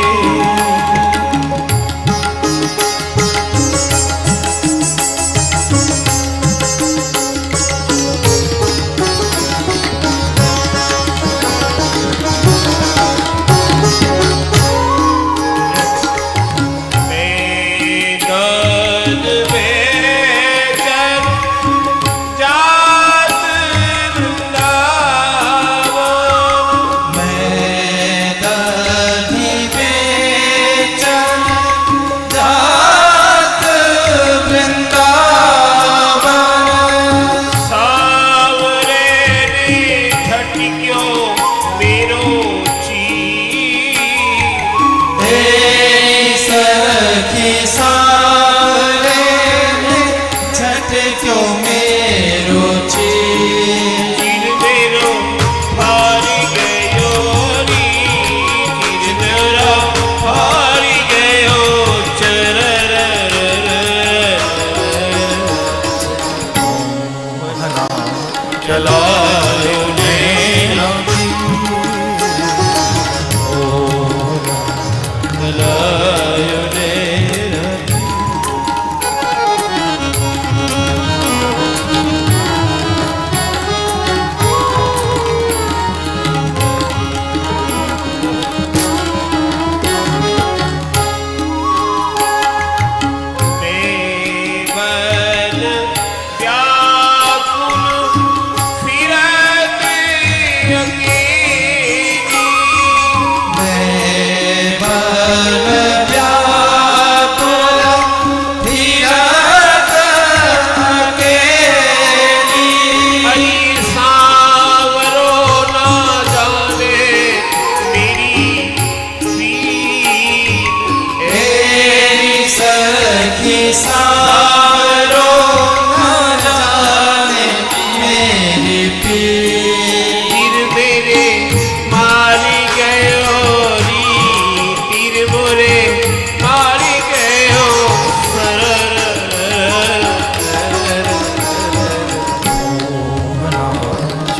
बेदर्द बेचैन जात वृंदावन, मैं दर्दी बेचैन जात वृंदावन, सावरे ने झटक्यो मेरो चीर, सखी सावरे झटक्यो मेरो चीर, मेरो हारी गयो री, मेरा हारी गयो चरर मोहना चला यो नैन चला यो नैन। बेबल व्याकुल फिरत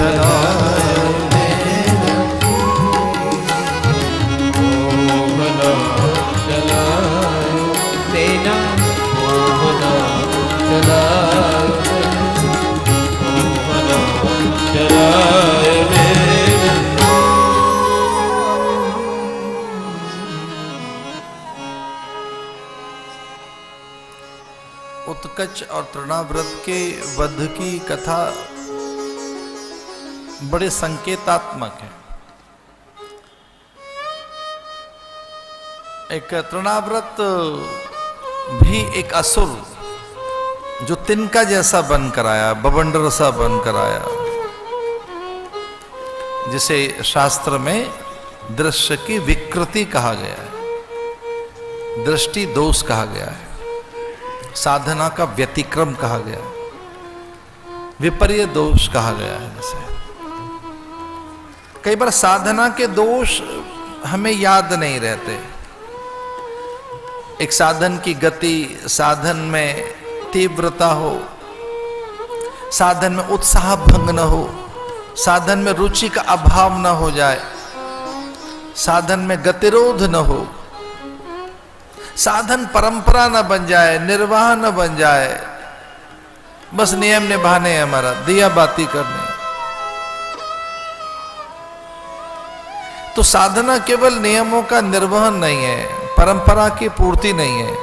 चलायो मोहना चलायो तेना मोहना चलायो मोहना चलायो उत्कच और तृणाव्रत के वध की कथा बड़े संकेतात्मक है। एक तृणाव्रत भी एक असुर जो तिनका जैसा बनकर आया, बवंडर सा बनकर आया, जिसे शास्त्र में दृश्य की विकृति कहा गया है, दृष्टि दोष कहा गया है, साधना का व्यतिक्रम कहा गया है, विपर्य दोष कहा गया है। जैसे कई बार साधना के दोष हमें याद नहीं रहते। एक साधन की गति, साधन में तीव्रता हो, साधन में उत्साह भंग न हो, साधन में रुचि का अभाव न हो जाए, साधन में गतिरोध न हो, साधन परंपरा न बन जाए, निर्वाह न बन जाए, बस नियम निभाने हैं, हमारा दिया बाती करने। तो साधना केवल नियमों का निर्वहन नहीं है, परंपरा की पूर्ति नहीं है,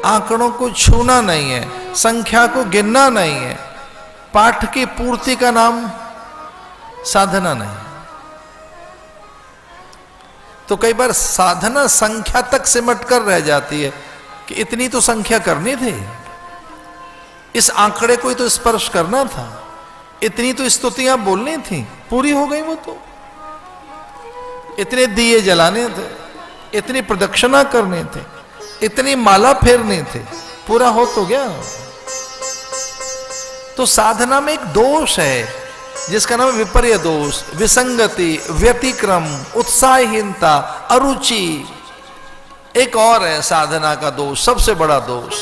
आंकड़ों को छूना नहीं है, संख्या को गिनना नहीं है, पाठ की पूर्ति का नाम साधना नहीं। तो कई बार साधना संख्या तक सिमट कर रह जाती है कि इतनी तो संख्या करनी थी, इस आंकड़े को ही तो स्पर्श करना था, इतनी तो स्तुतियां बोलनी थी, पूरी हो गई वो तो, इतने दिए जलाने थे, इतनी प्रदक्षिणा करने थे, इतनी माला फेरने थे, पूरा हो तो गया। तो साधना में एक दोष है जिसका नाम है विपर्य दोष, विसंगति, व्यतिक्रम, उत्साहहीनता, अरुचि। एक और है साधना का दोष, सबसे बड़ा दोष,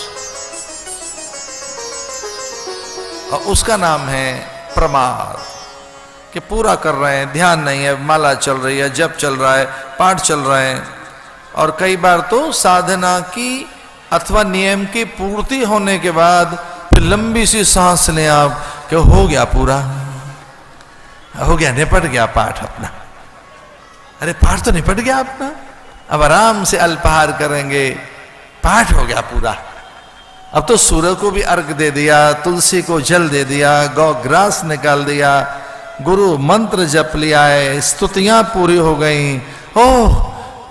और उसका नाम है प्रमाद। कि पूरा कर रहे हैं, ध्यान नहीं है, माला चल रही है, जप चल रहा है, पाठ चल रहे हैं, और कई बार तो साधना की अथवा नियम की पूर्ति होने के बाद फिर लंबी सी सांस लें आप कि हो गया, पूरा हो गया, निपट गया पाठ अपना। अरे पाठ तो निपट गया अपना, अब आराम से अल्पाहार करेंगे, पाठ हो गया पूरा। अब तो सूर्य को भी अर्घ दे दिया, तुलसी को जल दे दिया, गौ ग्रास निकाल दिया, गुरु मंत्र जप लिया है, स्तुतियां पूरी हो गई, ओह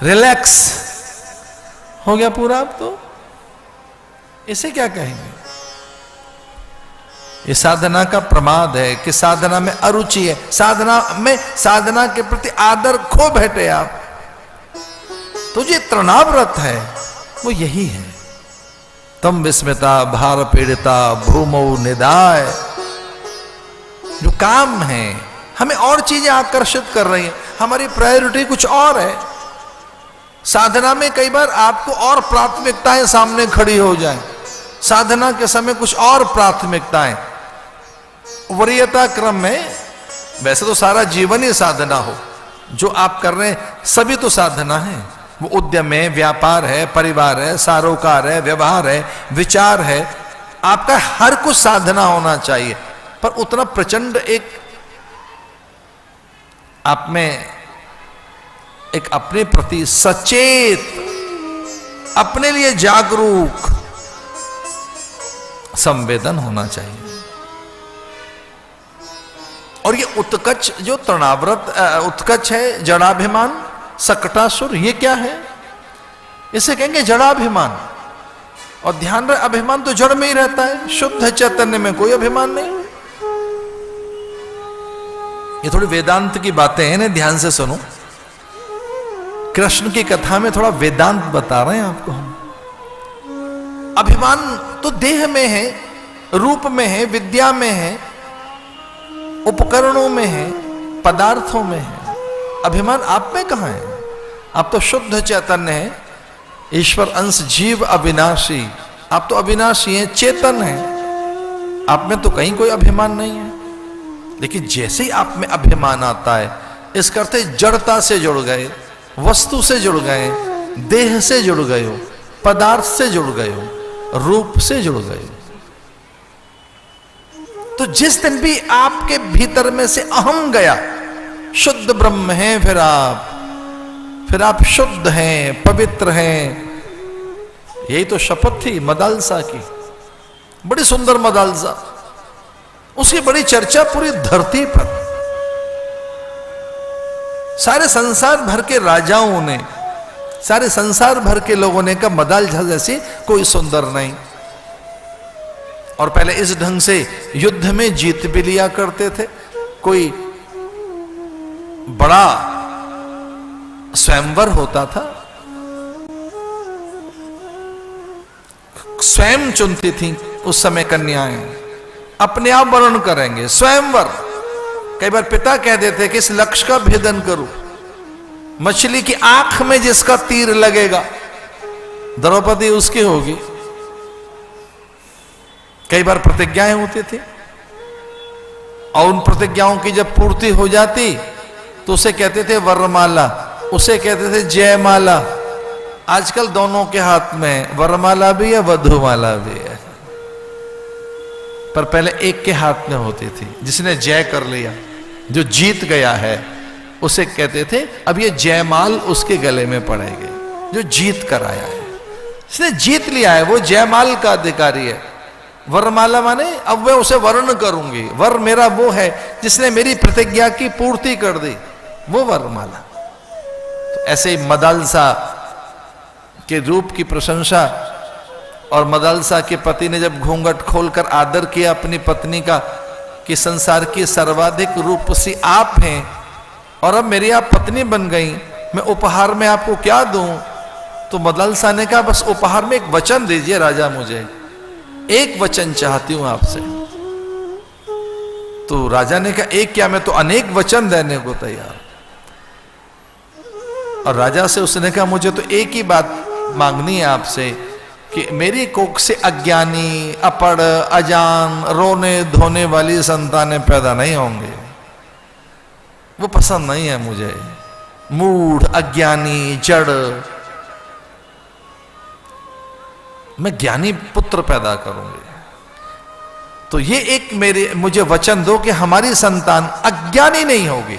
रिलैक्स हो गया पूरा। अब तो इसे क्या कहेंगे? ये साधना का प्रमाद है कि साधना में अरुचि है, साधना में साधना के प्रति आदर खो बैठे आप। तो ये तृणाव्रत है वो यही है, तम विस्मिता भार पीड़िता भूमौ निदाय। जो काम है, हमें और चीजें आकर्षित कर रही हैं, हमारी प्रायोरिटी कुछ और है। साधना में कई बार आपको और प्राथमिकताएं सामने खड़ी हो जाएं, साधना के समय कुछ और प्राथमिकताएं, वरीयता क्रम में। वैसे तो सारा जीवन ही साधना हो, जो आप कर रहे हैं सभी तो साधना है। वो उद्यम है, व्यापार है, परिवार है, सारोकार है, व्यवहार है, विचार है, आपका हर कुछ साधना होना चाहिए। पर उतना प्रचंड एक आप में एक अपने प्रति सचेत, अपने लिए जागरूक संवेदन होना चाहिए। और ये उत्कच जो तृणाव्रत उत्कच है, जड़ाभिमान, सकटासुर, ये क्या है? इसे कहेंगे जड़ाभिमान। और ध्यान रहे, अभिमान तो जड़ में ही रहता है, शुद्ध चैतन्य में कोई अभिमान नहीं। ये थोड़ी वेदांत की बातें हैं ना, ध्यान से सुनो। कृष्ण की कथा में थोड़ा वेदांत बता रहे हैं आपको हम। अभिमान तो देह में है, रूप में है, विद्या में है, उपकरणों में है, पदार्थों में है। अभिमान आप में कहां है? आप तो शुद्ध चैतन्य है, ईश्वर अंश, जीव अविनाशी। आप तो अविनाशी हैं, चेतन हैं, आप में तो कहीं कोई अभिमान नहीं है। लेकिन जैसे ही आप में अभिमान आता है, इसका अर्थ है जड़ता से जुड़ गए, वस्तु से जुड़ गए, देह से जुड़ गए हो, पदार्थ से जुड़ गए हो, रूप से जुड़ गए हो। तो जिस दिन भी आपके भीतर में से अहम गया, शुद्ध ब्रह्म हैं फिर आप शुद्ध हैं, पवित्र हैं। यही तो शपथ थी मदालसा की, बड़ी सुंदर मदालसा, उसकी बड़ी चर्चा पूरी धरती पर। सारे संसार भर के राजाओं ने, सारे संसार भर के लोगों ने कहा मदालसा जैसी कोई सुंदर नहीं। और पहले इस ढंग से युद्ध में जीत भी लिया करते थे। कोई बड़ा स्वयंवर होता था, स्वयं चुनती थी उस समय कन्याएं, अपने आप वर्ण करेंगे, स्वयंवर। कई बार पिता कह देते कि इस लक्ष्य का भेदन करूं, मछली की आंख में जिसका तीर लगेगा द्रौपदी उसकी होगी। कई बार प्रतिज्ञाएं होती थी और उन प्रतिज्ञाओं की जब पूर्ति हो जाती तो उसे कहते थे वरमाला, उसे कहते थे जयमाला। आजकल दोनों के हाथ में वरमाला भी है, वधुमाला भी है, पर पहले एक के हाथ में होती थी। जिसने जय कर लिया, जो जीत गया है, उसे कहते थे अब ये जयमाल उसके गले में पड़ेगी, जो जीत कर आया है, जिसने जीत लिया है वो जयमाल का अधिकारी है। वरमाला माने अब मैं उसे वर्ण करूंगी, वर मेरा वो है जिसने मेरी प्रतिज्ञा की पूर्ति कर दी, वो वरमाला। तो ऐसे ही मदालसा के रूप की प्रशंसा, और मदालसा के पति ने जब घूंघट खोलकर आदर किया अपनी पत्नी का कि संसार की सर्वाधिक रूपसी आप हैं और अब मेरी आप पत्नी बन गई, मैं उपहार में आपको क्या दूं? तो मदालसा ने कहा बस उपहार में एक वचन दीजिए राजा, मुझे एक वचन चाहती हूं आपसे। तो राजा ने कहा एक क्या, मैं तो अनेक वचन देने को तैयार। और राजा से उसने कहा मुझे तो एक ही बात मांगनी है आपसे कि मेरी कोख से अज्ञानी, अपढ़, अजान, रोने धोने वाली संतानें पैदा नहीं होंगे, वो पसंद नहीं है मुझे। मूढ़, अज्ञानी, जड़, मैं ज्ञानी पुत्र पैदा करूंगी। तो ये एक मुझे वचन दो कि हमारी संतान अज्ञानी नहीं होगी।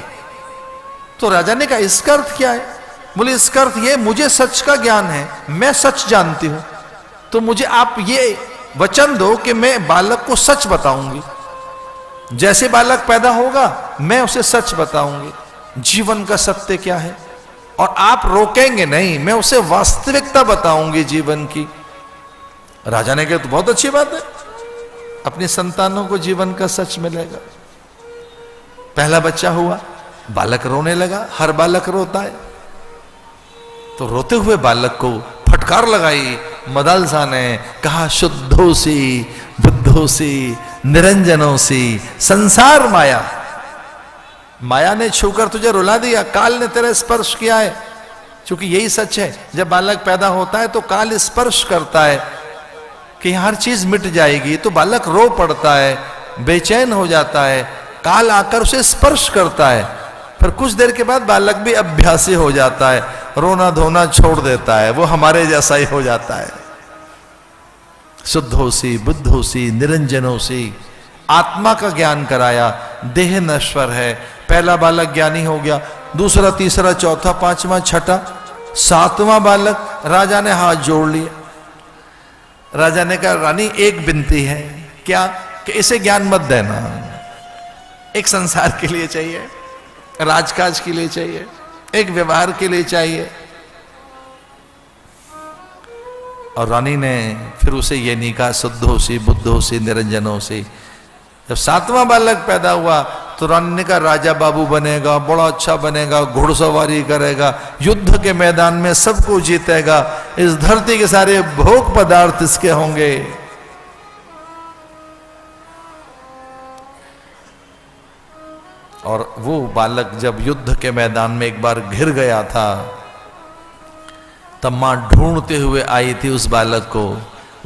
तो राजा ने कहा इसका अर्थ क्या है? बोले इसका अर्थ ये मुझे सच का ज्ञान है, मैं सच जानती हूं, तो मुझे आप ये वचन दो कि मैं बालक को सच बताऊंगी, जैसे बालक पैदा होगा मैं उसे सच बताऊंगी, जीवन का सत्य क्या है, और आप रोकेंगे नहीं, मैं उसे वास्तविकता बताऊंगी जीवन की। राजा ने कहा तो बहुत अच्छी बात है, अपनी संतानों को जीवन का सच मिलेगा। पहला बच्चा हुआ, बालक रोने लगा, हर बालक रोता है। तो रोते हुए बालक को फटकार लगाई मदालसा ने, कहा शुद्धोसी बुद्धोसी निरंजनोसी संसार माया। माया ने छूकर तुझे रुला दिया, काल ने तेरा स्पर्श किया है। क्योंकि यही सच है, जब बालक पैदा होता है तो काल स्पर्श करता है कि हर चीज मिट जाएगी, तो बालक रो पड़ता है, बेचैन हो जाता है, काल आकर उसे स्पर्श करता है। फिर कुछ देर के बाद बालक भी अभ्यासी हो जाता है, रोना धोना छोड़ देता है, वो हमारे जैसा ही हो जाता है। शुद्धोसी बुद्धोसी निरंजनोसी, आत्मा का ज्ञान कराया, देह नश्वर है। पहला बालक ज्ञानी हो गया, दूसरा, तीसरा, चौथा, पांचवा, छठा, सातवां बालक। राजा ने हाथ जोड़ लिए। राजा ने कहा रानी एक विनती है। क्या? कि इसे ज्ञान मत देना, एक संसार के लिए चाहिए, राजकाज के लिए चाहिए, एक व्यवहार के लिए चाहिए। और रानी ने फिर उसे ये नहीं कहा शुद्धोसी बुद्धोसी निरंजनोसी। जब सातवां बालक पैदा हुआ तो रानी ने कहा राजा बाबू बनेगा, बड़ा अच्छा बनेगा, घुड़सवारी करेगा, युद्ध के मैदान में सबको जीतेगा, इस धरती के सारे भोग पदार्थ इसके होंगे। और वो बालक जब युद्ध के मैदान में एक बार घिर गया था, तब मां ढूंढते हुए आई थी उस बालक को।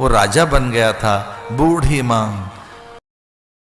वो राजा बन गया था, बूढ़ी मां